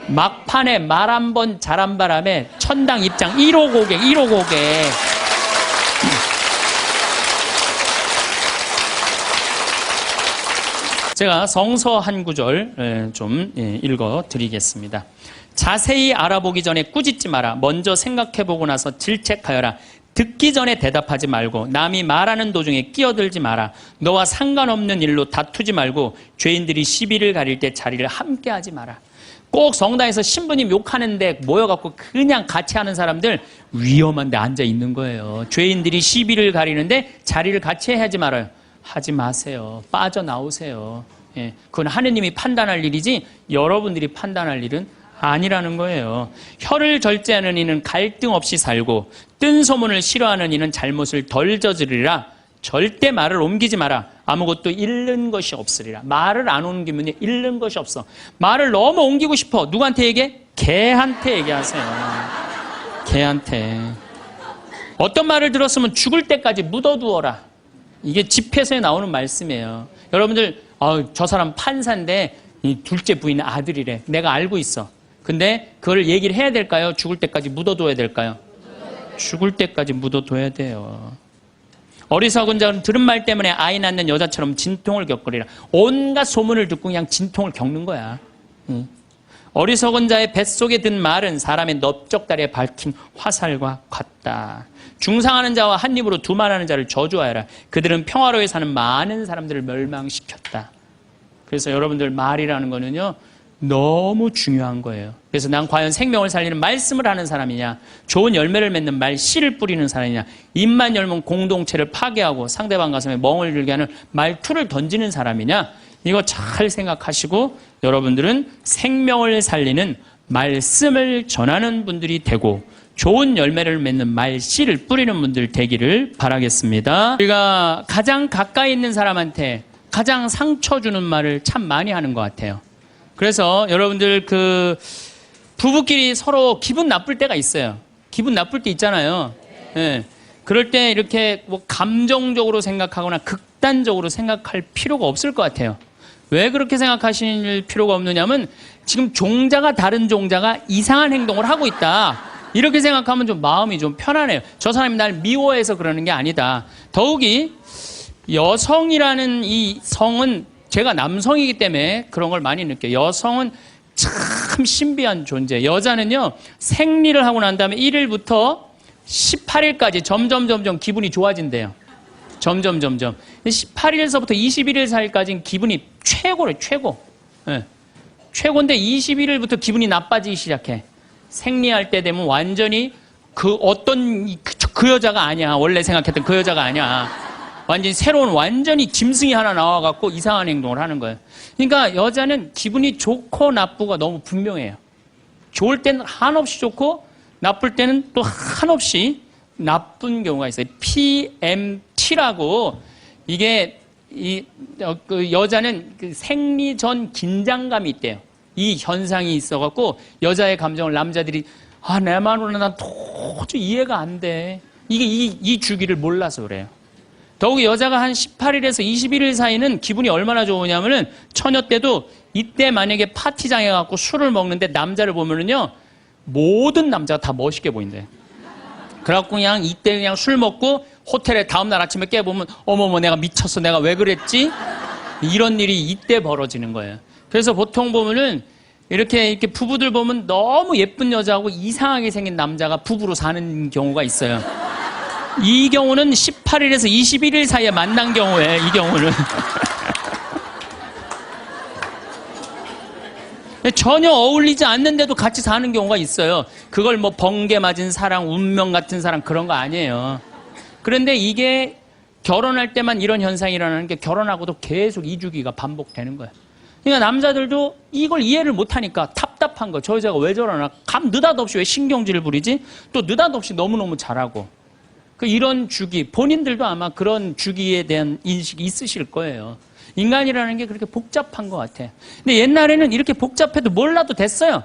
막판에 말 한 번 잘한 바람에 천당 입장 1호 고객. 제가 성서 한 구절 좀 읽어 드리겠습니다. 자세히 알아보기 전에 꾸짖지 마라. 먼저 생각해보고 나서 질책하여라. 듣기 전에 대답하지 말고 남이 말하는 도중에 끼어들지 마라. 너와 상관없는 일로 다투지 말고 죄인들이 시비를 가릴 때 자리를 함께 하지 마라. 꼭 성당에서 신부님 욕하는데 모여갖고 그냥 같이 하는 사람들 위험한 데 앉아 있는 거예요. 죄인들이 시비를 가리는데 자리를 같이 하지 말아요. 하지 마세요. 빠져나오세요. 그건 하느님이 판단할 일이지 여러분들이 판단할 일은 아니라는 거예요. 혀를 절제하는 이는 갈등 없이 살고 뜬 소문을 싫어하는 이는 잘못을 덜 저지르리라. 절대 말을 옮기지 마라. 아무것도 잃는 것이 없으리라. 말을 안 옮기면 잃는 것이 없어. 말을 너무 옮기고 싶어. 누구한테 얘기해? 개한테 얘기하세요. 개한테. 어떤 말을 들었으면 죽을 때까지 묻어두어라. 이게 집회서에 나오는 말씀이에요. 여러분들 저 사람 판사인데 이 둘째 부인 아들이래. 내가 알고 있어. 근데 그걸 얘기를 해야 될까요? 죽을 때까지 묻어둬야 될까요? 죽을 때까지 묻어둬야 돼요. 어리석은 자는 들은 말 때문에 아이 낳는 여자처럼 진통을 겪으리라. 온갖 소문을 듣고 그냥 진통을 겪는 거야. 어리석은 자의 뱃속에 든 말은 사람의 넓적다리에 밝힌 화살과 같다. 중상하는 자와 한 입으로 두말하는 자를 저주하여라. 그들은 평화로이 사는 많은 사람들을 멸망시켰다. 그래서 여러분들 말이라는 거는요 너무 중요한 거예요. 그래서 난 과연 생명을 살리는 말씀을 하는 사람이냐, 좋은 열매를 맺는 말 씨를 뿌리는 사람이냐, 입만 열면 공동체를 파괴하고 상대방 가슴에 멍을 들게 하는 말투를 던지는 사람이냐, 이거 잘 생각하시고 여러분들은 생명을 살리는 말씀을 전하는 분들이 되고 좋은 열매를 맺는 말 씨를 뿌리는 분들 되기를 바라겠습니다. 우리가 가장 가까이 있는 사람한테 가장 상처 주는 말을 참 많이 하는 것 같아요. 그래서 여러분들 부부끼리 서로 기분 나쁠 때가 있어요. 기분 나쁠 때 있잖아요. 네. 그럴 때 이렇게 뭐 감정적으로 생각하거나 극단적으로 생각할 필요가 없을 것 같아요. 왜 그렇게 생각하실 필요가 없느냐면 지금 종자가 다른 종자가 이상한 행동을 하고 있다. 이렇게 생각하면 좀 마음이 좀 편안해요. 저 사람이 날 미워해서 그러는 게 아니다. 더욱이 여성이라는 이 성은 제가 남성이기 때문에 그런 걸 많이 느껴요. 여성은 참 신비한 존재. 여자는요 생리를 하고 난 다음에 1일부터 18일까지 점점 기분이 좋아진대요. 점점 18일서부터 21일 사이까지는 기분이 최고래. 최고. 네. 최고인데 21일부터 기분이 나빠지기 시작해. 생리할 때 되면 완전히 그 여자가 아니야. 원래 생각했던 그 여자가 아니야. 완전히 새로운 완전히 짐승이 하나 나와갖고 이상한 행동을 하는 거예요. 그러니까 여자는 기분이 좋고 나쁘고 너무 분명해요. 좋을 때는 한없이 좋고 나쁠 때는 또 한없이 나쁜 경우가 있어요. PMT라고 이게 그 여자는 그 생리 전 긴장감이 있대요. 이 현상이 있어갖고 여자의 감정을 남자들이 내 마음으로는 난 도저히 이해가 안 돼. 이게 이 주기를 몰라서 그래요. 더욱이 여자가 한 18일에서 21일 사이는 기분이 얼마나 좋으냐면은 처녀 때도 이때 만약에 파티장에 가고 술을 먹는데 남자를 보면은요 모든 남자가 다 멋있게 보인대. 그래갖고 그냥 이때 그냥 술 먹고 호텔에 다음날 아침에 깨보면 어머머 내가 미쳤어. 내가 왜 그랬지? 이런 일이 이때 벌어지는 거예요. 그래서 보통 보면은 이렇게 부부들 보면 너무 예쁜 여자하고 이상하게 생긴 남자가 부부로 사는 경우가 있어요. 이 경우는 18일에서 21일 사이에 만난 경우에 이 경우는 전혀 어울리지 않는데도 같이 사는 경우가 있어요. 그걸 뭐 번개 맞은 사랑, 운명 같은 사랑 그런 거 아니에요. 그런데 이게 결혼할 때만 이런 현상이 일어나는 게 결혼하고도 계속 이주기가 반복되는 거예요. 그러니까 남자들도 이걸 이해를 못하니까 답답한 거. 저 여자가 왜 저러나? 느닷없이 왜 신경질을 부리지? 또 느닷없이 너무너무 잘하고. 이런 주기, 본인들도 아마 그런 주기에 대한 인식이 있으실 거예요. 인간이라는 게 그렇게 복잡한 것 같아. 근데 옛날에는 이렇게 복잡해도 몰라도 됐어요.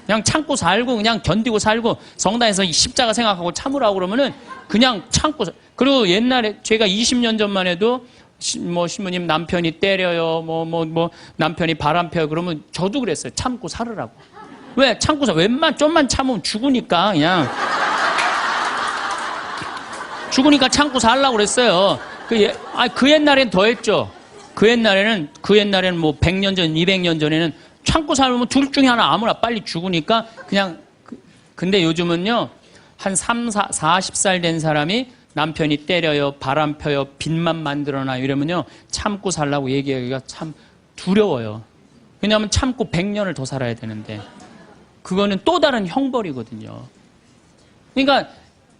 그냥 참고 살고 그냥 견디고 살고 성당에서 십자가 생각하고 참으라고 그러면은 그냥 참고 그리고 옛날에 제가 20년 전만 해도 뭐 신부님 남편이 때려요 남편이 바람 펴요 그러면 저도 그랬어요. 참고 살으라고. 왜? 참고 살 좀만 참으면 죽으니까 그냥 죽으니까 참고 살라고 그랬어요. 그 옛날엔 더 했죠. 그 옛날에는 뭐 100년 전, 200년 전에는 참고 살면 둘 중에 하나 아무나 빨리 죽으니까 그냥 근데 요즘은요. 한 40살 된 사람이 남편이 때려요, 바람 펴요, 빚만 만들어놔요 이러면요. 참고 살라고 얘기하기가 참 두려워요. 왜냐하면 참고 100년을 더 살아야 되는데 그거는 또 다른 형벌이거든요. 그러니까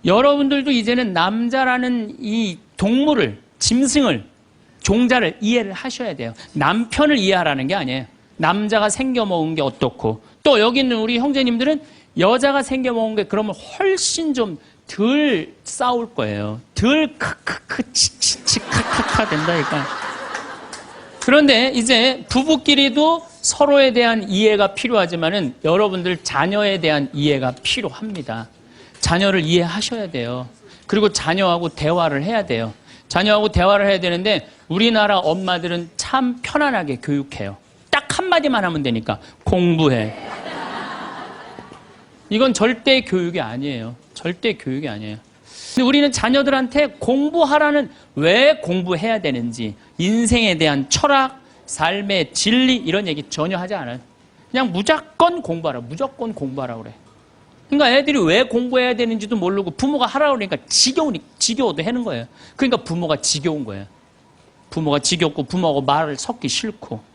여러분들도 이제는 남자라는 이 동물을, 짐승을, 종자를 이해를 하셔야 돼요. 남편을 이해하라는 게 아니에요. 남자가 생겨먹은 게 어떻고 또 여기 있는 우리 형제님들은 여자가 생겨먹은 게 그러면 훨씬 좀 덜 싸울 거예요. 덜 크크크 치치치카카카 된다니까. 그런데 이제 부부끼리도 서로에 대한 이해가 필요하지만은 여러분들 자녀에 대한 이해가 필요합니다. 자녀를 이해하셔야 돼요. 그리고 자녀하고 대화를 해야 돼요. 자녀하고 대화를 해야 되는데 우리나라 엄마들은 참 편안하게 교육해요. 딱 한마디만 하면 되니까 공부해. 이건 절대 교육이 아니에요. 절대 교육이 아니에요. 근데 우리는 자녀들한테 공부하라는 왜 공부해야 되는지 인생에 대한 철학, 삶의 진리 이런 얘기 전혀 하지 않아요. 그냥 무조건 공부하라. 무조건 공부하라 그래. 그러니까 애들이 왜 공부해야 되는지도 모르고 부모가 하라고 그러니까 지겨워도 하는 거예요. 그러니까 부모가 지겨운 거예요. 부모가 지겹고 부모하고 말을 섞기 싫고.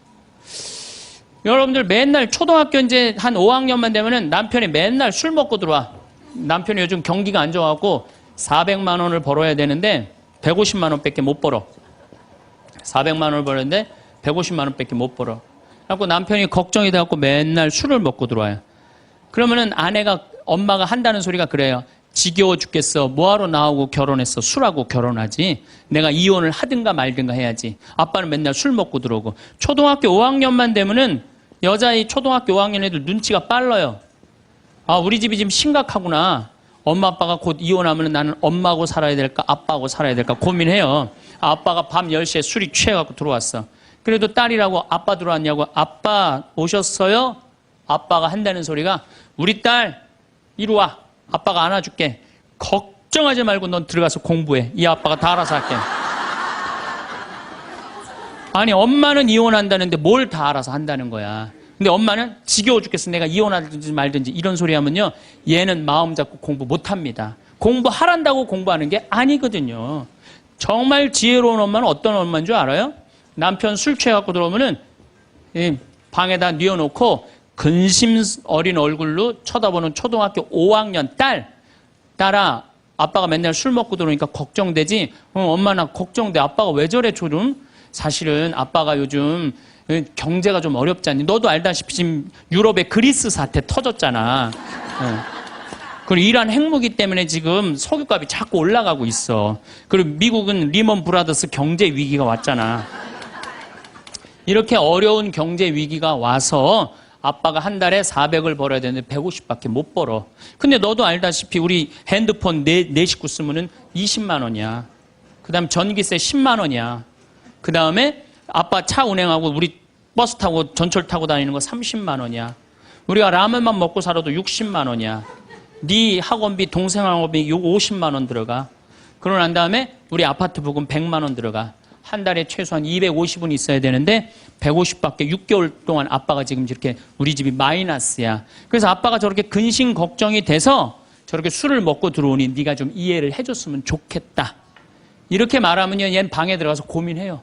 여러분들 맨날 초등학교 이제 한 5학년만 되면은 남편이 맨날 술 먹고 들어와. 남편이 요즘 경기가 안 좋아갖고 400만 원을 벌어야 되는데 150만 원밖에 못 벌어. 400만 원을 벌었는데 150만 원밖에 못 벌어. 그래갖고 남편이 걱정이 돼갖고 맨날 술을 먹고 들어와요. 그러면은 엄마가 한다는 소리가 그래요. 지겨워 죽겠어. 뭐하러 나하고 결혼했어. 술하고 결혼하지. 내가 이혼을 하든가 말든가 해야지. 아빠는 맨날 술 먹고 들어오고. 초등학교 5학년만 되면은 여자의 초등학교 5학년 애들 눈치가 빨라요. 아, 우리 집이 지금 심각하구나. 엄마 아빠가 곧 이혼하면 나는 엄마하고 살아야 될까 아빠하고 살아야 될까 고민해요. 아빠가 밤 10시에 술이 취해갖고 들어왔어. 그래도 딸이라고 아빠 들어왔냐고. 아빠 오셨어요? 아빠가 한다는 소리가 우리 딸 이리 와. 아빠가 안아줄게. 걱정하지 말고 넌 들어가서 공부해. 이 아빠가 다 알아서 할게. 아니 엄마는 이혼한다는데 뭘 다 알아서 한다는 거야. 근데 엄마는 지겨워 죽겠어. 내가 이혼하든지 말든지 이런 소리 하면요. 얘는 마음 잡고 공부 못합니다. 공부하란다고 공부하는 게 아니거든요. 정말 지혜로운 엄마는 어떤 엄마인 줄 알아요? 남편 술 취해갖고 들어오면은 방에다 뉘어놓고 근심 어린 얼굴로 쳐다보는 초등학교 5학년 딸아 아빠가 맨날 술 먹고 들어오니까 걱정되지? 엄마 나 걱정돼. 아빠가 왜 저래 조금? 사실은 아빠가 요즘 경제가 좀 어렵지 않니? 너도 알다시피 지금 유럽에 그리스 사태 터졌잖아. 그리고 이란 핵무기 때문에 지금 석유값이 자꾸 올라가고 있어. 그리고 미국은 리먼 브라더스 경제 위기가 왔잖아. 이렇게 어려운 경제 위기가 와서 아빠가 한 달에 400을 벌어야 되는데 150밖에 못 벌어. 근데 너도 알다시피 우리 핸드폰 네 식구 쓰면은 20만 원이야. 그 다음에 전기세 10만 원이야. 그 다음에 아빠 차 운행하고 우리 버스 타고 전철 타고 다니는 거 30만 원이야. 우리가 라면만 먹고 살아도 60만 원이야. 네 학원비, 동생 학원비 50만 원 들어가. 그러고 난 다음에 우리 아파트 부금 100만 원 들어가. 한 달에 최소한 250은 있어야 되는데 150밖에 6개월 동안 아빠가 지금 이렇게 우리 집이 마이너스야. 그래서 아빠가 저렇게 근심 걱정이 돼서 저렇게 술을 먹고 들어오니 네가 좀 이해를 해줬으면 좋겠다. 이렇게 말하면요, 얘는 방에 들어가서 고민해요.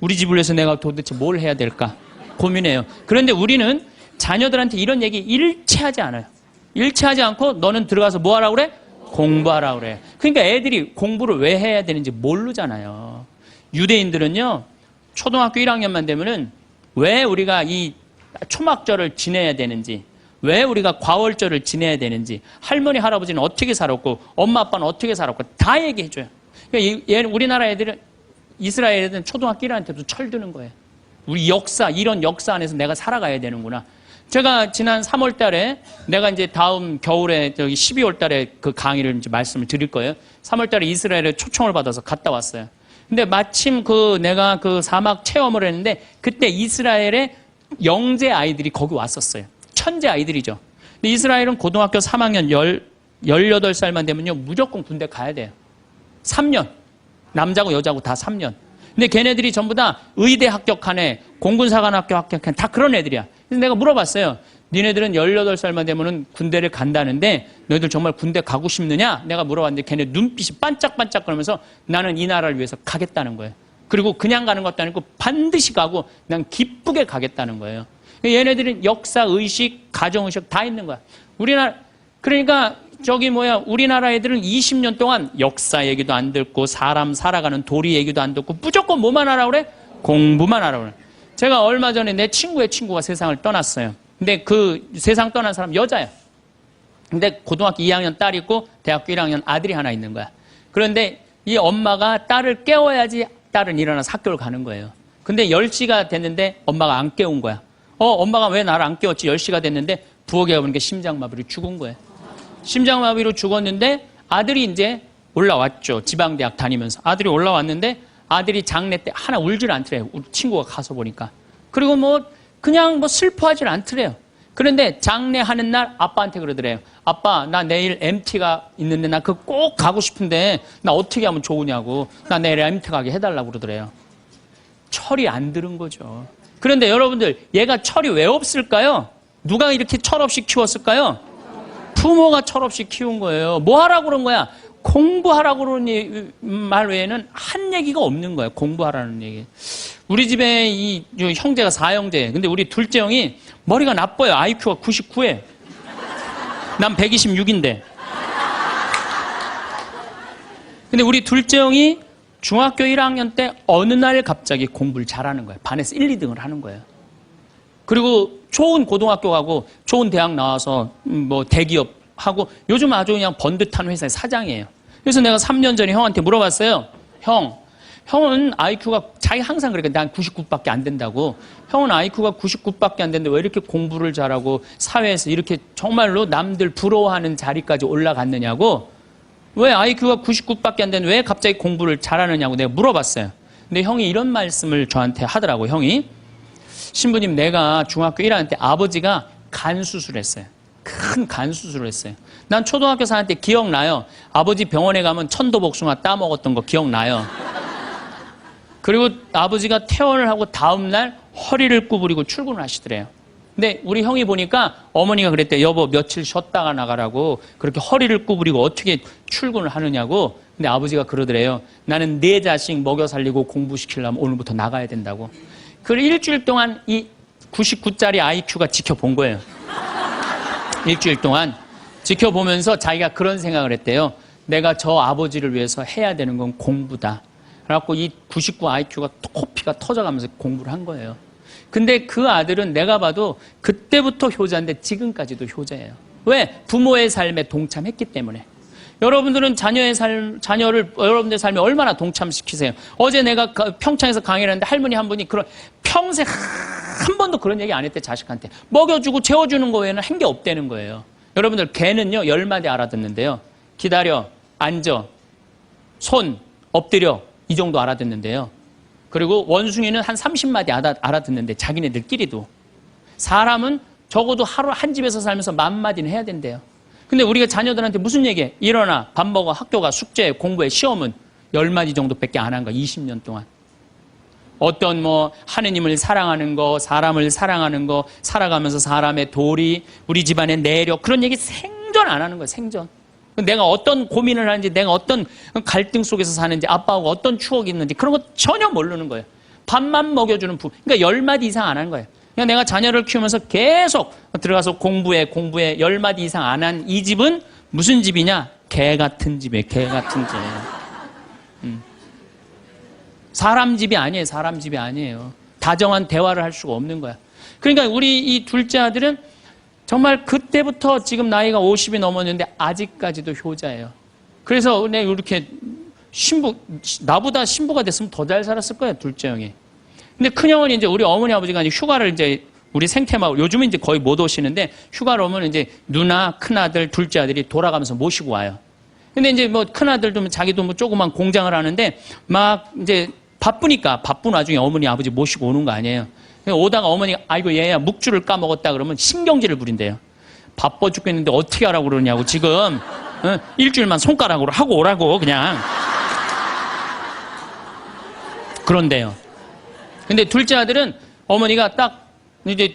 우리 집을 위해서 내가 도대체 뭘 해야 될까 고민해요. 그런데 우리는 자녀들한테 이런 얘기 일체하지 않아요. 일체하지 않고 너는 들어가서 뭐 하라고 그래? 공부하라고 그래. 그러니까 애들이 공부를 왜 해야 되는지 모르잖아요. 유대인들은요, 초등학교 1학년만 되면은 왜 우리가 이 초막절을 지내야 되는지, 왜 우리가 과월절을 지내야 되는지, 할머니, 할아버지는 어떻게 살았고, 엄마, 아빠는 어떻게 살았고, 다 얘기해줘요. 그러니까 우리나라 애들은, 이스라엘 애들은 초등학교 1학년 때부터 철드는 거예요. 우리 역사, 이런 역사 안에서 내가 살아가야 되는구나. 제가 지난 3월 달에 내가 이제 다음 겨울에 저기 12월 달에 그 강의를 이제 말씀을 드릴 거예요. 3월 달에 이스라엘에 초청을 받아서 갔다 왔어요. 근데 마침 내가 그 사막 체험을 했는데 그때 이스라엘의 영재 아이들이 거기 왔었어요. 천재 아이들이죠. 근데 이스라엘은 고등학교 3학년 18살만 되면요, 무조건 군대 가야 돼요. 3년. 남자고 여자고 다 3년. 근데 걔네들이 전부 다 의대 합격한 애, 공군사관학교 합격한 다 그런 애들이야. 그래서 내가 물어봤어요. 니네들은 18살만 되면은 군대를 간다는데 너희들 정말 군대 가고 싶느냐? 내가 물어봤는데 걔네 눈빛이 반짝반짝 그러면서 나는 이 나라를 위해서 가겠다는 거예요. 그리고 그냥 가는 것도 아니고 반드시 가고 난 기쁘게 가겠다는 거예요. 얘네들은 역사, 의식, 가정의식 다 있는 거야. 그러니까 우리나라 애들은 20년 동안 역사 얘기도 안 듣고 사람 살아가는 도리 얘기도 안 듣고 무조건 뭐만 하라고 그래? 공부만 하라고 그래. 제가 얼마 전에 내 친구의 친구가 세상을 떠났어요. 근데 그 세상 떠난 사람 여자야. 근데 고등학교 2학년 딸이 있고 대학교 1학년 아들이 하나 있는 거야. 그런데 이 엄마가 딸을 깨워야지 딸은 일어나서 학교를 가는 거예요. 근데 10시가 됐는데 엄마가 안 깨운 거야. 엄마가 왜 나를 안 깨웠지? 10시가 됐는데 부엌에 가보니까 심장마비로 죽은 거예요. 심장마비로 죽었는데 아들이 이제 올라왔죠. 지방대학 다니면서. 아들이 올라왔는데 아들이 장례 때 하나 울질 않더래요. 우리 친구가 가서 보니까. 그리고 그냥 슬퍼하질 않더래요. 그런데 장례하는 날 아빠한테 그러더래요. 아빠, 나 내일 MT가 있는데 나 그거 꼭 가고 싶은데 나 어떻게 하면 좋으냐고. 나 내일 MT 가게 해달라고 그러더래요. 철이 안 들은 거죠. 그런데 여러분들, 얘가 철이 왜 없을까요? 누가 이렇게 철없이 키웠을까요? 부모가 철없이 키운 거예요. 뭐 하라고 그런 거야? 공부하라고 그러는 말 외에는 한 얘기가 없는 거예요. 공부하라는 얘기. 우리 집에 이 형제가 4형제. 근데 우리 둘째 형이 머리가 나빠요. IQ가 99에. 난 126인데. 근데 우리 둘째 형이 중학교 1학년 때 어느 날 갑자기 공부를 잘하는 거예요. 반에서 1, 2등을 하는 거예요. 그리고 좋은 고등학교 가고 좋은 대학 나와서 대기업 하고 요즘 아주 그냥 번듯한 회사의 사장이에요. 그래서 내가 3년 전에 형한테 물어봤어요. 형은 IQ가 자기 항상 그러니까 난 99밖에 안 된다고. 형은 IQ가 99밖에 안 되는데 왜 이렇게 공부를 잘하고 사회에서 이렇게 정말로 남들 부러워하는 자리까지 올라갔느냐고. 왜 IQ가 99밖에 안 되는데 왜 갑자기 공부를 잘하느냐고 내가 물어봤어요. 근데 형이 이런 말씀을 저한테 하더라고. 형이 신부님, 내가 중학교 1학년 때 아버지가 간 수술했어요. 큰 간 수술을 했어요. 난 초등학교 4학년 때 기억나요. 아버지 병원에 가면 천도복숭아 따먹었던 거 기억나요. 그리고 아버지가 퇴원을 하고 다음날 허리를 구부리고 출근을 하시더래요. 근데 우리 형이 보니까 어머니가 그랬대요. 여보, 며칠 쉬었다가 나가라고. 그렇게 허리를 구부리고 어떻게 출근을 하느냐고. 근데 아버지가 그러더래요. 나는 내 자식 먹여 살리고 공부시키려면 오늘부터 나가야 된다고. 그걸 일주일 동안 이 99짜리 IQ가 지켜본 거예요. 일주일 동안 지켜보면서 자기가 그런 생각을 했대요. 내가 저 아버지를 위해서 해야 되는 건 공부다. 그래갖고 이 99 IQ가 코피가 터져가면서 공부를 한 거예요. 근데 그 아들은 내가 봐도 그때부터 효자인데 지금까지도 효자예요. 왜? 부모의 삶에 동참했기 때문에. 여러분들은 자녀를 여러분들의 삶에 얼마나 동참시키세요? 어제 내가 평창에서 강의를 했는데 할머니 한 분이 평생 한 번도 그런 얘기 안 했대, 자식한테. 먹여주고 재워주는 거 외에는 한 게 없다는 거예요. 여러분들, 개는요, 10마디 알아듣는데요. 기다려, 앉아, 손, 엎드려, 이 정도 알아듣는데요. 그리고 원숭이는 한 30마디 알아듣는데, 자기네들끼리도. 사람은 적어도 하루 한 집에서 살면서 10,000마디는 해야 된대요. 근데 우리가 자녀들한테 무슨 얘기해? 일어나, 밥 먹어, 학교 가, 숙제, 공부해, 시험은 10마디 정도밖에 안 한 거야, 20년 동안. 어떤 뭐 하느님을 사랑하는 거, 사람을 사랑하는 거, 살아가면서 사람의 도리, 우리 집안의 내력, 그런 얘기 생전 안 하는 거예요. 생전. 내가 어떤 고민을 하는지, 내가 어떤 갈등 속에서 사는지, 아빠하고 어떤 추억이 있는지 그런 거 전혀 모르는 거예요. 밥만 먹여주는 부부. 그러니까 10마디 이상 안 하는 거예요. 그냥 내가 자녀를 키우면서 계속 들어가서 공부해 10마디 이상 안 한 이 집은 무슨 집이냐? 개 같은 집이에요. 개 같은 집. 사람 집이 아니에요. 사람 집이 아니에요. 다정한 대화를 할 수가 없는 거야. 그러니까 우리 이 둘째 아들은 정말 그때부터 지금 나이가 50이 넘었는데 아직까지도 효자예요. 그래서 내가 이렇게 나보다 신부가 됐으면 더 잘 살았을 거예요. 둘째 형이. 근데 큰형은 이제 우리 어머니 아버지가 이제 휴가를 이제 우리 생태마을, 요즘은 이제 거의 못 오시는데 휴가를 오면 이제 누나, 큰아들, 둘째 아들이 돌아가면서 모시고 와요. 근데 이제 뭐 큰아들도 자기도 뭐 조그만 공장을 하는데 막 이제 바쁘니까 바쁜 와중에 어머니 아버지 모시고 오는 거 아니에요. 오다가 어머니가 아이고 얘야 묵주를 까먹었다 그러면 신경질을 부린대요. 바빠 죽겠는데 어떻게 하라고 그러냐고 지금 일주일만 손가락으로 하고 오라고 그냥. 그런데요. 근데 둘째 아들은 어머니가 딱 이제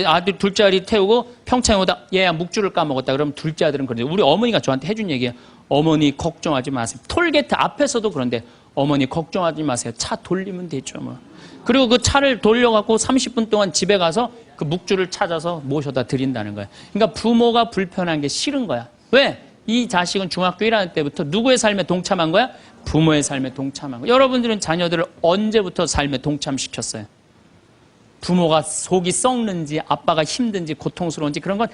아들 둘째 아들이 태우고 평창에 오다 얘야 묵주를 까먹었다 그러면 둘째 아들은 그런데 우리 어머니가 저한테 해준 얘기예요. 어머니 걱정하지 마세요. 톨게이트 앞에서도 그런데 어머니 걱정하지 마세요. 차 돌리면 되죠 뭐. 그리고 그 차를 돌려갖고 30분 동안 집에 가서 그 묵주를 찾아서 모셔다 드린다는 거예요. 그러니까 부모가 불편한 게 싫은 거야. 왜? 이 자식은 중학교 1학년 때부터 누구의 삶에 동참한 거야? 부모의 삶에 동참한 거야. 여러분들은 자녀들을 언제부터 삶에 동참시켰어요? 부모가 속이 썩는지 아빠가 힘든지 고통스러운지 그런 건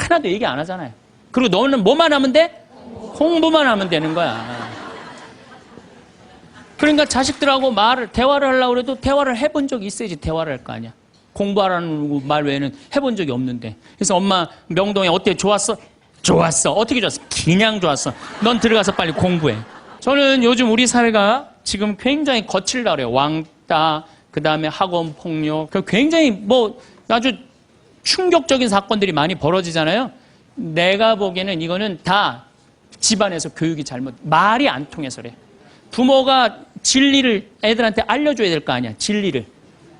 하나도 얘기 안 하잖아요. 그리고 너는 뭐만 하면 돼? 공부만 하면 되는 거야. 그러니까 자식들하고 대화를 하려고 해도 대화를 해본 적이 있어야지 대화를 할 거 아니야. 공부하라는 말 외에는 해본 적이 없는데. 그래서 엄마 명동에 어때? 좋았어? 좋았어. 어떻게 좋았어? 그냥 좋았어. 넌 들어가서 빨리 공부해. 저는 요즘 우리 사회가 지금 굉장히 거칠다 그래요. 왕따, 그 다음에 학원 폭력, 굉장히 뭐 아주 충격적인 사건들이 많이 벌어지잖아요. 내가 보기에는 이거는 다 집안에서 교육이 말이 안 통해서 그래. 부모가 진리를 애들한테 알려줘야 될 거 아니야. 진리를.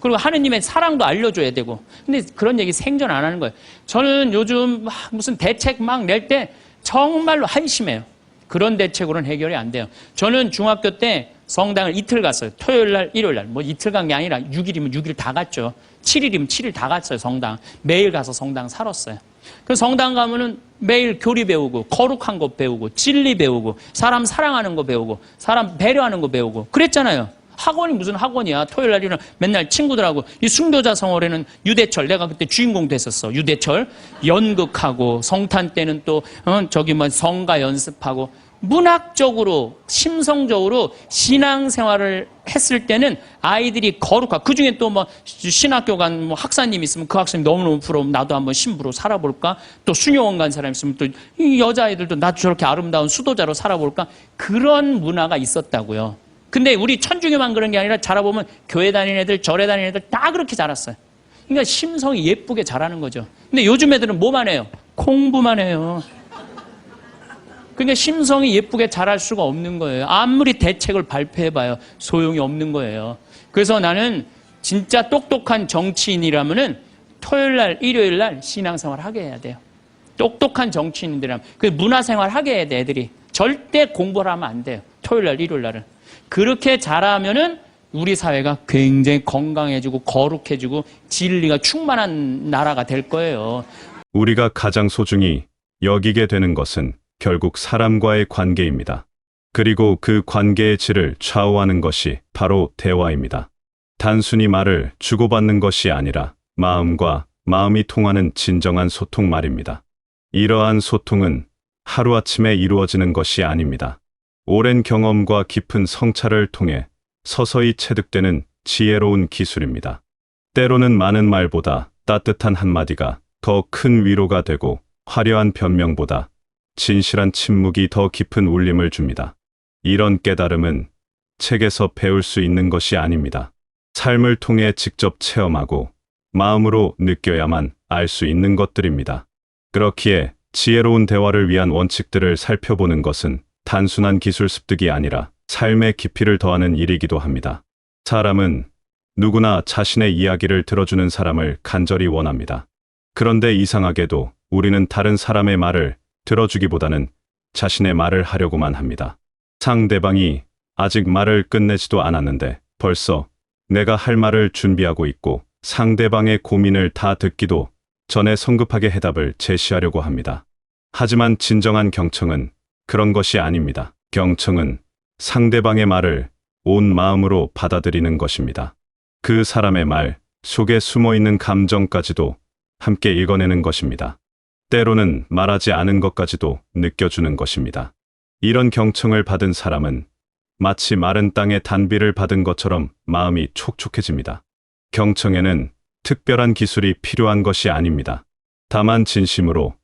그리고 하느님의 사랑도 알려줘야 되고. 근데 그런 얘기 생전 안 하는 거예요. 저는 요즘 무슨 대책 막 낼 때 정말로 한심해요. 그런 대책으로는 해결이 안 돼요. 저는 중학교 때 성당을 이틀 갔어요. 토요일 날, 일요일 날. 뭐 이틀 간 게 아니라 6일이면 6일 다 갔죠. 7일이면 7일 다 갔어요, 성당. 매일 가서 성당 살았어요. 그 성당 가면은 매일 교리 배우고, 거룩한 거 배우고, 진리 배우고, 사람 사랑하는 거 배우고, 사람 배려하는 거 배우고. 그랬잖아요. 학원이 무슨 학원이야. 토요일 날 일요일 맨날 친구들하고 이 순교자 성월에는 유대철, 내가 그때 주인공 됐었어. 유대철 연극하고 성탄 때는 또 저기 뭐 성가 연습하고 문학적으로 심성적으로 신앙생활을 했을 때는 아이들이 거룩하고 그중에 또 뭐 신학교 간 뭐 학사님 있으면 그 학생이 너무너무 부러우면 나도 한번 신부로 살아볼까? 또 수녀원 간 사람 있으면 또 이 여자아이들도 나도 저렇게 아름다운 수도자로 살아볼까? 그런 문화가 있었다고요. 근데 우리 천주교만 그런 게 아니라 자라보면 교회 다니는 애들, 절에 다니는 애들 다 그렇게 자랐어요. 그러니까 심성이 예쁘게 자라는 거죠. 근데 요즘 애들은 뭐만 해요? 공부만 해요. 그러니까 심성이 예쁘게 자랄 수가 없는 거예요. 아무리 대책을 발표해봐요. 소용이 없는 거예요. 그래서 나는 진짜 똑똑한 정치인이라면은 토요일 날, 일요일 날 신앙생활 하게 해야 돼요. 똑똑한 정치인들이라면. 그 문화생활 하게 해야 돼, 애들이. 절대 공부를 하면 안 돼요. 토요일 날, 일요일 날은. 그렇게 자라면은 우리 사회가 굉장히 건강해지고 거룩해지고 진리가 충만한 나라가 될 거예요. 우리가 가장 소중히 여기게 되는 것은 결국 사람과의 관계입니다. 그리고 그 관계의 질을 좌우하는 것이 바로 대화입니다. 단순히 말을 주고받는 것이 아니라 마음과 마음이 통하는 진정한 소통 말입니다. 이러한 소통은 하루아침에 이루어지는 것이 아닙니다. 오랜 경험과 깊은 성찰을 통해 서서히 체득되는 지혜로운 기술입니다. 때로는 많은 말보다 따뜻한 한마디가 더 큰 위로가 되고 화려한 변명보다 진실한 침묵이 더 깊은 울림을 줍니다. 이런 깨달음은 책에서 배울 수 있는 것이 아닙니다. 삶을 통해 직접 체험하고 마음으로 느껴야만 알 수 있는 것들입니다. 그렇기에 지혜로운 대화를 위한 원칙들을 살펴보는 것은 단순한 기술 습득이 아니라 삶의 깊이를 더하는 일이기도 합니다. 사람은 누구나 자신의 이야기를 들어주는 사람을 간절히 원합니다. 그런데 이상하게도 우리는 다른 사람의 말을 들어주기보다는 자신의 말을 하려고만 합니다. 상대방이 아직 말을 끝내지도 않았는데 벌써 내가 할 말을 준비하고 있고 상대방의 고민을 다 듣기도 전에 성급하게 해답을 제시하려고 합니다. 하지만 진정한 경청은 그런 것이 아닙니다. 경청은 상대방의 말을 온 마음으로 받아들이는 것입니다. 그 사람의 말 속에 숨어 있는 감정까지도 함께 읽어내는 것입니다. 때로는 말하지 않은 것까지도 느껴주는 것입니다. 이런 경청을 받은 사람은 마치 마른 땅에 단비를 받은 것처럼 마음이 촉촉해집니다. 경청에는 특별한 기술이 필요한 것이 아닙니다. 다만 진심으로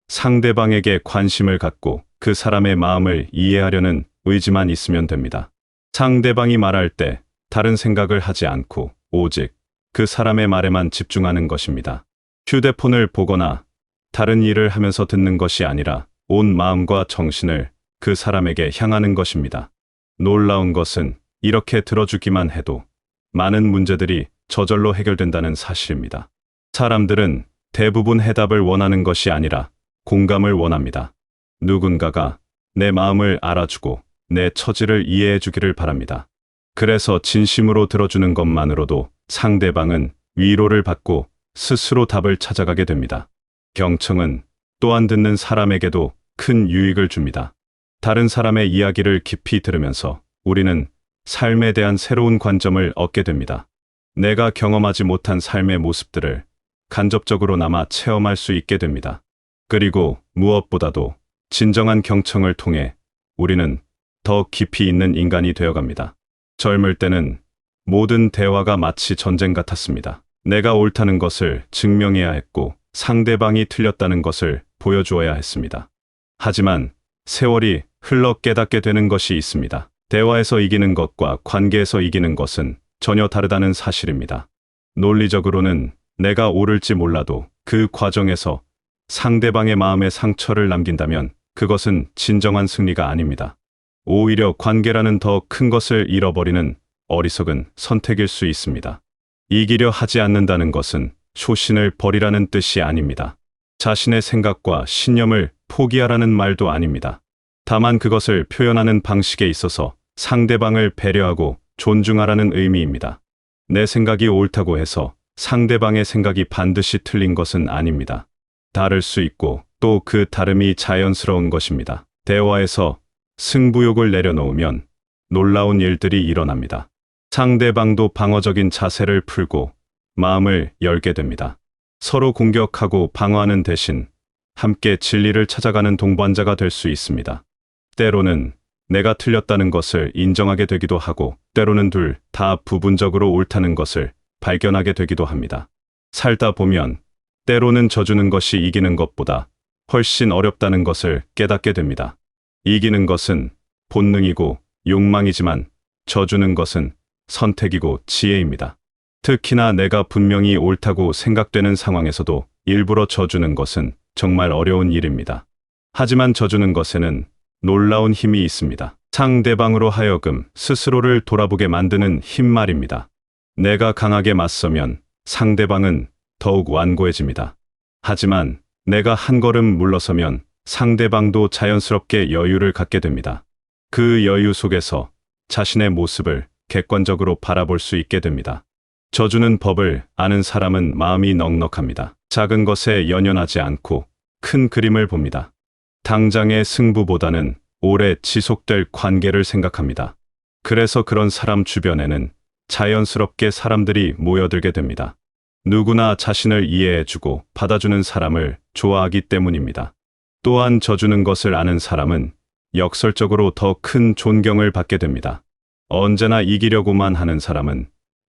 상대방에게 관심을 갖고 그 사람의 마음을 이해하려는 의지만 있으면 됩니다. 상대방이 말할 때 다른 생각을 하지 않고 오직 그 사람의 말에만 집중하는 것입니다. 휴대폰을 보거나 다른 일을 하면서 듣는 것이 아니라 온 마음과 정신을 그 사람에게 향하는 것입니다. 놀라운 것은 이렇게 들어주기만 해도 많은 문제들이 저절로 해결된다는 사실입니다. 사람들은 대부분 해답을 원하는 것이 아니라 공감을 원합니다. 누군가가 내 마음을 알아주고 내 처지를 이해해 주기를 바랍니다. 그래서 진심으로 들어주는 것만으로도 상대방은 위로를 받고 스스로 답을 찾아가게 됩니다. 경청은 또한 듣는 사람에게도 큰 유익을 줍니다. 다른 사람의 이야기를 깊이 들으면서 우리는 삶에 대한 새로운 관점을 얻게 됩니다. 내가 경험하지 못한 삶의 모습들을 간접적으로나마 체험할 수 있게 됩니다. 그리고 무엇보다도 진정한 경청을 통해 우리는 더 깊이 있는 인간이 되어갑니다. 젊을 때는 모든 대화가 마치 전쟁 같았습니다. 내가 옳다는 것을 증명해야 했고 상대방이 틀렸다는 것을 보여주어야 했습니다. 하지만 세월이 흘러 깨닫게 되는 것이 있습니다. 대화에서 이기는 것과 관계에서 이기는 것은 전혀 다르다는 사실입니다. 논리적으로는 내가 옳을지 몰라도 그 과정에서 상대방의 마음에 상처를 남긴다면 그것은 진정한 승리가 아닙니다. 오히려 관계라는 더 큰 것을 잃어버리는 어리석은 선택일 수 있습니다. 이기려 하지 않는다는 것은 소신을 버리라는 뜻이 아닙니다. 자신의 생각과 신념을 포기하라는 말도 아닙니다. 다만 그것을 표현하는 방식에 있어서 상대방을 배려하고 존중하라는 의미입니다. 내 생각이 옳다고 해서 상대방의 생각이 반드시 틀린 것은 아닙니다. 다를 수 있고 또 그 다름이 자연스러운 것입니다. 대화에서 승부욕을 내려놓으면 놀라운 일들이 일어납니다. 상대방도 방어적인 자세를 풀고 마음을 열게 됩니다. 서로 공격하고 방어하는 대신 함께 진리를 찾아가는 동반자가 될 수 있습니다. 때로는 내가 틀렸다는 것을 인정하게 되기도 하고 때로는 둘 다 부분적으로 옳다는 것을 발견하게 되기도 합니다. 살다 보면 때로는 져주는 것이 이기는 것보다 훨씬 어렵다는 것을 깨닫게 됩니다. 이기는 것은 본능이고 욕망이지만 져주는 것은 선택이고 지혜입니다. 특히나 내가 분명히 옳다고 생각되는 상황에서도 일부러 져주는 것은 정말 어려운 일입니다. 하지만 져주는 것에는 놀라운 힘이 있습니다. 상대방으로 하여금 스스로를 돌아보게 만드는 힘 말입니다. 내가 강하게 맞서면 상대방은 더욱 완고해집니다. 하지만 내가 한 걸음 물러서면 상대방도 자연스럽게 여유를 갖게 됩니다. 그 여유 속에서 자신의 모습을 객관적으로 바라볼 수 있게 됩니다. 져주는 법을 아는 사람은 마음이 넉넉합니다. 작은 것에 연연하지 않고 큰 그림을 봅니다. 당장의 승부보다는 오래 지속될 관계를 생각합니다. 그래서 그런 사람 주변에는 자연스럽게 사람들이 모여들게 됩니다. 누구나 자신을 이해해주고 받아주는 사람을 좋아하기 때문입니다. 또한 져주는 것을 아는 사람은 역설적으로 더 큰 존경을 받게 됩니다. 언제나 이기려고만 하는 사람은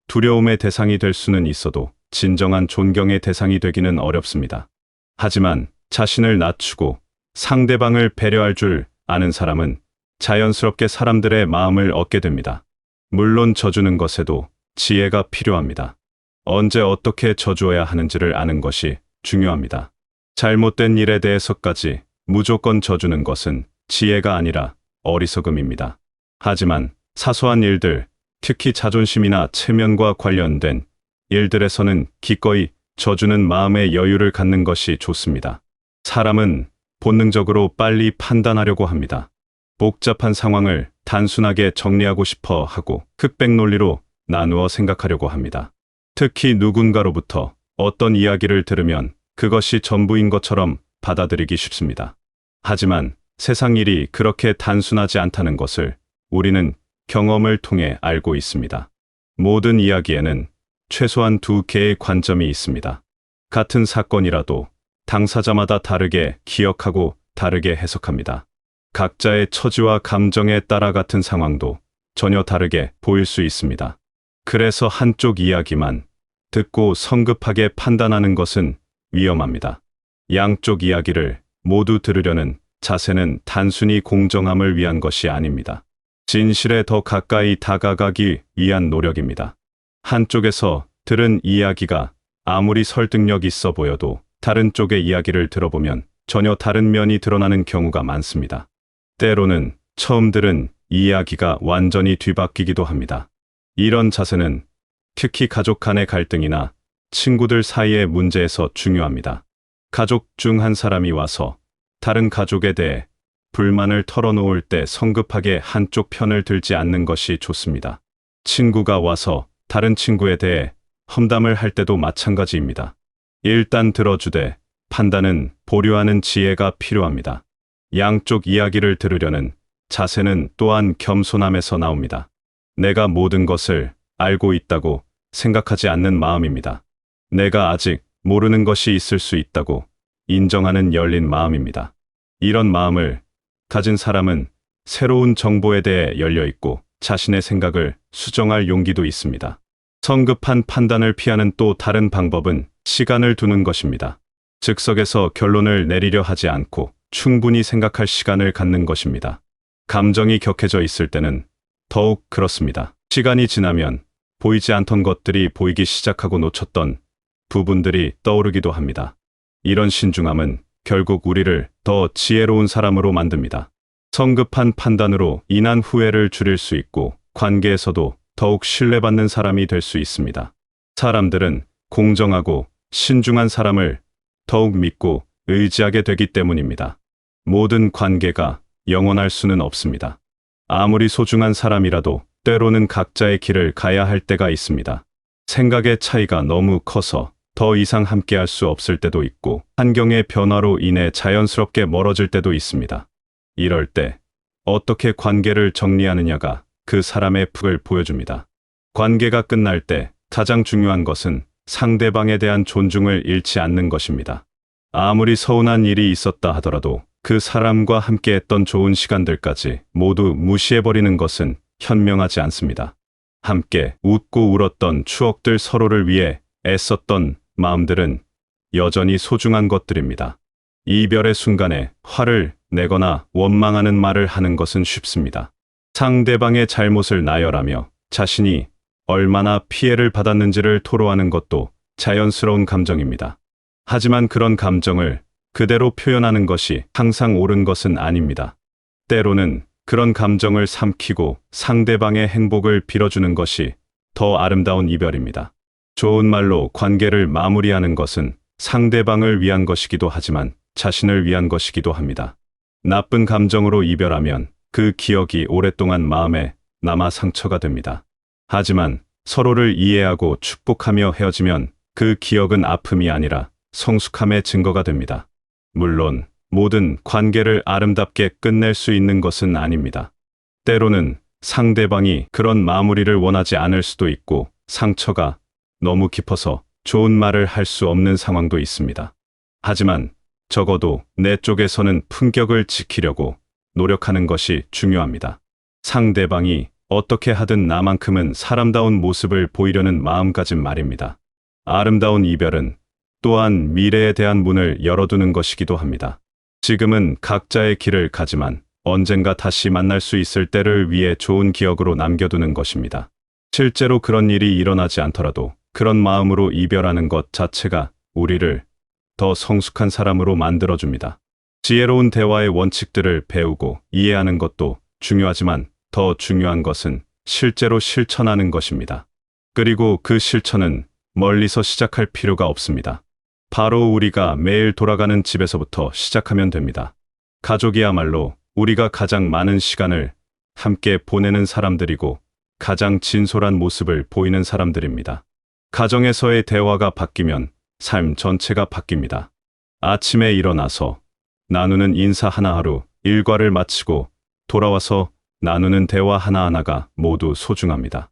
두려움의 대상이 될 수는 있어도 진정한 존경의 대상이 되기는 어렵습니다. 하지만 자신을 낮추고 상대방을 배려할 줄 아는 사람은 자연스럽게 사람들의 마음을 얻게 됩니다. 물론 져주는 것에도 지혜가 필요합니다. 언제 어떻게 져주어야 하는지를 아는 것이 중요합니다. 잘못된 일에 대해서까지 무조건 져주는 것은 지혜가 아니라 어리석음입니다. 하지만 사소한 일들, 특히 자존심이나 체면과 관련된 일들에서는 기꺼이 져주는 마음의 여유를 갖는 것이 좋습니다. 사람은 본능적으로 빨리 판단하려고 합니다. 복잡한 상황을 단순하게 정리하고 싶어 하고 흑백 논리로 나누어 생각하려고 합니다. 특히 누군가로부터 어떤 이야기를 들으면 그것이 전부인 것처럼 받아들이기 쉽습니다. 하지만 세상 일이 그렇게 단순하지 않다는 것을 우리는 경험을 통해 알고 있습니다. 모든 이야기에는 최소한 두 개의 관점이 있습니다. 같은 사건이라도 당사자마다 다르게 기억하고 다르게 해석합니다. 각자의 처지와 감정에 따라 같은 상황도 전혀 다르게 보일 수 있습니다. 그래서 한쪽 이야기만 듣고 성급하게 판단하는 것은 위험합니다. 양쪽 이야기를 모두 들으려는 자세는 단순히 공정함을 위한 것이 아닙니다. 진실에 더 가까이 다가가기 위한 노력입니다. 한쪽에서 들은 이야기가 아무리 설득력 있어 보여도 다른 쪽의 이야기를 들어보면 전혀 다른 면이 드러나는 경우가 많습니다. 때로는 처음 들은 이야기가 완전히 뒤바뀌기도 합니다. 이런 자세는 특히 가족 간의 갈등이나 친구들 사이의 문제에서 중요합니다. 가족 중 한 사람이 와서 다른 가족에 대해 불만을 털어놓을 때 성급하게 한쪽 편을 들지 않는 것이 좋습니다. 친구가 와서 다른 친구에 대해 험담을 할 때도 마찬가지입니다. 일단 들어주되 판단은 보류하는 지혜가 필요합니다. 양쪽 이야기를 들으려는 자세는 또한 겸손함에서 나옵니다. 내가 모든 것을 알고 있다고 생각하지 않는 마음입니다. 내가 아직 모르는 것이 있을 수 있다고 인정하는 열린 마음입니다. 이런 마음을 가진 사람은 새로운 정보에 대해 열려 있고 자신의 생각을 수정할 용기도 있습니다. 성급한 판단을 피하는 또 다른 방법은 시간을 두는 것입니다. 즉석에서 결론을 내리려 하지 않고 충분히 생각할 시간을 갖는 것입니다. 감정이 격해져 있을 때는 더욱 그렇습니다. 시간이 지나면 보이지 않던 것들이 보이기 시작하고 놓쳤던 부분들이 떠오르기도 합니다. 이런 신중함은 결국 우리를 더 지혜로운 사람으로 만듭니다. 성급한 판단으로 인한 후회를 줄일 수 있고 관계에서도 더욱 신뢰받는 사람이 될 수 있습니다. 사람들은 공정하고 신중한 사람을 더욱 믿고 의지하게 되기 때문입니다. 모든 관계가 영원할 수는 없습니다. 아무리 소중한 사람이라도 때로는 각자의 길을 가야 할 때가 있습니다. 생각의 차이가 너무 커서 더 이상 함께할 수 없을 때도 있고 환경의 변화로 인해 자연스럽게 멀어질 때도 있습니다. 이럴 때 어떻게 관계를 정리하느냐가 그 사람의 푹을 보여줍니다. 관계가 끝날 때 가장 중요한 것은 상대방에 대한 존중을 잃지 않는 것입니다. 아무리 서운한 일이 있었다 하더라도 그 사람과 함께했던 좋은 시간들까지 모두 무시해버리는 것은 현명하지 않습니다. 함께 웃고 울었던 추억들, 서로를 위해 애썼던 마음들은 여전히 소중한 것들입니다. 이별의 순간에 화를 내거나 원망하는 말을 하는 것은 쉽습니다. 상대방의 잘못을 나열하며 자신이 얼마나 피해를 받았는지를 토로하는 것도 자연스러운 감정입니다. 하지만 그런 감정을 그대로 표현하는 것이 항상 옳은 것은 아닙니다. 때로는 그런 감정을 삼키고 상대방의 행복을 빌어주는 것이 더 아름다운 이별입니다. 좋은 말로 관계를 마무리하는 것은 상대방을 위한 것이기도 하지만 자신을 위한 것이기도 합니다. 나쁜 감정으로 이별하면 그 기억이 오랫동안 마음에 남아 상처가 됩니다. 하지만 서로를 이해하고 축복하며 헤어지면 그 기억은 아픔이 아니라 성숙함의 증거가 됩니다. 물론 모든 관계를 아름답게 끝낼 수 있는 것은 아닙니다. 때로는 상대방이 그런 마무리를 원하지 않을 수도 있고 상처가 너무 깊어서 좋은 말을 할 수 없는 상황도 있습니다. 하지만 적어도 내 쪽에서는 품격을 지키려고 노력하는 것이 중요합니다. 상대방이 어떻게 하든 나만큼은 사람다운 모습을 보이려는 마음가짐 말입니다. 아름다운 이별은 또한 미래에 대한 문을 열어두는 것이기도 합니다. 지금은 각자의 길을 가지만 언젠가 다시 만날 수 있을 때를 위해 좋은 기억으로 남겨두는 것입니다. 실제로 그런 일이 일어나지 않더라도 그런 마음으로 이별하는 것 자체가 우리를 더 성숙한 사람으로 만들어줍니다. 지혜로운 대화의 원칙들을 배우고 이해하는 것도 중요하지만 더 중요한 것은 실제로 실천하는 것입니다. 그리고 그 실천은 멀리서 시작할 필요가 없습니다. 바로 우리가 매일 돌아가는 집에서부터 시작하면 됩니다. 가족이야말로 우리가 가장 많은 시간을 함께 보내는 사람들이고 가장 진솔한 모습을 보이는 사람들입니다. 가정에서의 대화가 바뀌면 삶 전체가 바뀝니다. 아침에 일어나서 나누는 인사 하나하루, 일과를 마치고 돌아와서 나누는 대화 하나하나가 모두 소중합니다.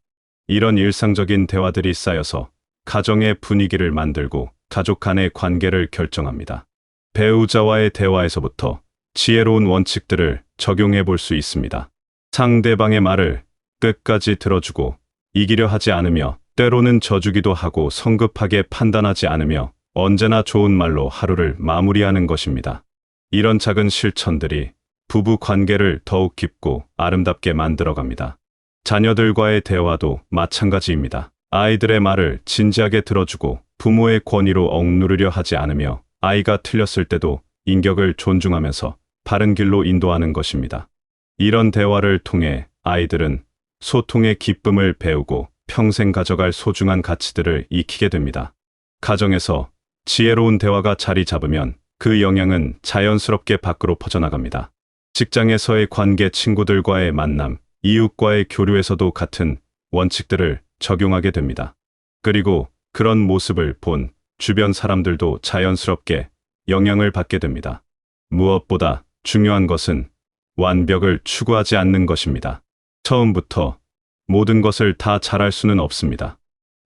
이런 일상적인 대화들이 쌓여서 가정의 분위기를 만들고 가족 간의 관계를 결정합니다. 배우자와의 대화에서부터 지혜로운 원칙들을 적용해 볼 수 있습니다. 상대방의 말을 끝까지 들어주고 이기려 하지 않으며 때로는 져주기도 하고 성급하게 판단하지 않으며 언제나 좋은 말로 하루를 마무리하는 것입니다. 이런 작은 실천들이 부부 관계를 더욱 깊고 아름답게 만들어갑니다. 자녀들과의 대화도 마찬가지입니다. 아이들의 말을 진지하게 들어주고 부모의 권위로 억누르려 하지 않으며 아이가 틀렸을 때도 인격을 존중하면서 바른 길로 인도하는 것입니다. 이런 대화를 통해 아이들은 소통의 기쁨을 배우고 평생 가져갈 소중한 가치들을 익히게 됩니다. 가정에서 지혜로운 대화가 자리 잡으면 그 영향은 자연스럽게 밖으로 퍼져나갑니다. 직장에서의 관계, 친구들과의 만남, 이웃과의 교류에서도 같은 원칙들을 적용하게 됩니다. 그리고 그런 모습을 본 주변 사람들도 자연스럽게 영향을 받게 됩니다. 무엇보다 중요한 것은 완벽을 추구하지 않는 것입니다. 처음부터 모든 것을 다 잘할 수는 없습니다.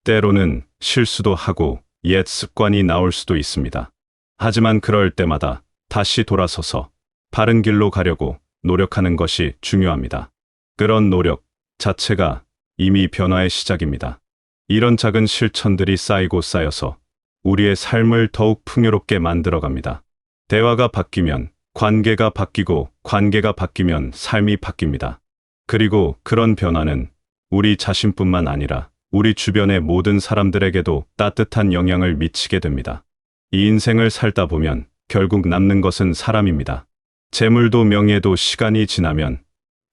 때로는 실수도 하고 옛 습관이 나올 수도 있습니다. 하지만 그럴 때마다 다시 돌아서서 바른 길로 가려고 노력하는 것이 중요합니다. 그런 노력 자체가 이미 변화의 시작입니다. 이런 작은 실천들이 쌓이고 쌓여서 우리의 삶을 더욱 풍요롭게 만들어갑니다. 대화가 바뀌면 관계가 바뀌고 관계가 바뀌면 삶이 바뀝니다. 그리고 그런 변화는 우리 자신뿐만 아니라 우리 주변의 모든 사람들에게도 따뜻한 영향을 미치게 됩니다. 이 인생을 살다 보면 결국 남는 것은 사람입니다. 재물도 명예도 시간이 지나면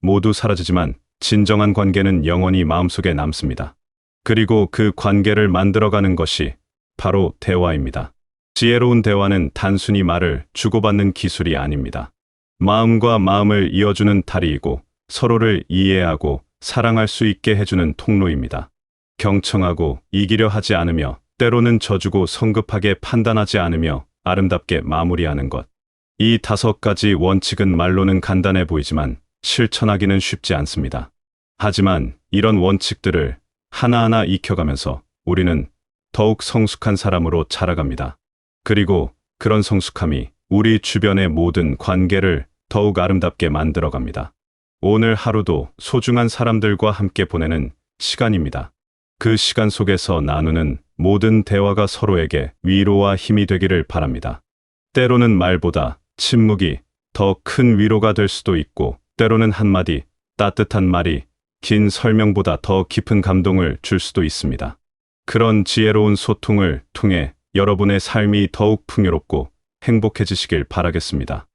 모두 사라지지만 진정한 관계는 영원히 마음속에 남습니다. 그리고 그 관계를 만들어가는 것이 바로 대화입니다. 지혜로운 대화는 단순히 말을 주고받는 기술이 아닙니다. 마음과 마음을 이어주는 다리이고 서로를 이해하고 사랑할 수 있게 해주는 통로입니다. 경청하고 이기려 하지 않으며 때로는 져주고 성급하게 판단하지 않으며 아름답게 마무리하는 것. 이 5가지 원칙은 말로는 간단해 보이지만 실천하기는 쉽지 않습니다. 하지만 이런 원칙들을 하나하나 익혀가면서 우리는 더욱 성숙한 사람으로 자라갑니다. 그리고 그런 성숙함이 우리 주변의 모든 관계를 더욱 아름답게 만들어갑니다. 오늘 하루도 소중한 사람들과 함께 보내는 시간입니다. 그 시간 속에서 나누는 모든 대화가 서로에게 위로와 힘이 되기를 바랍니다. 때로는 말보다 침묵이 더 큰 위로가 될 수도 있고 때로는 한마디 따뜻한 말이 긴 설명보다 더 깊은 감동을 줄 수도 있습니다. 그런 지혜로운 소통을 통해 여러분의 삶이 더욱 풍요롭고 행복해지시길 바라겠습니다.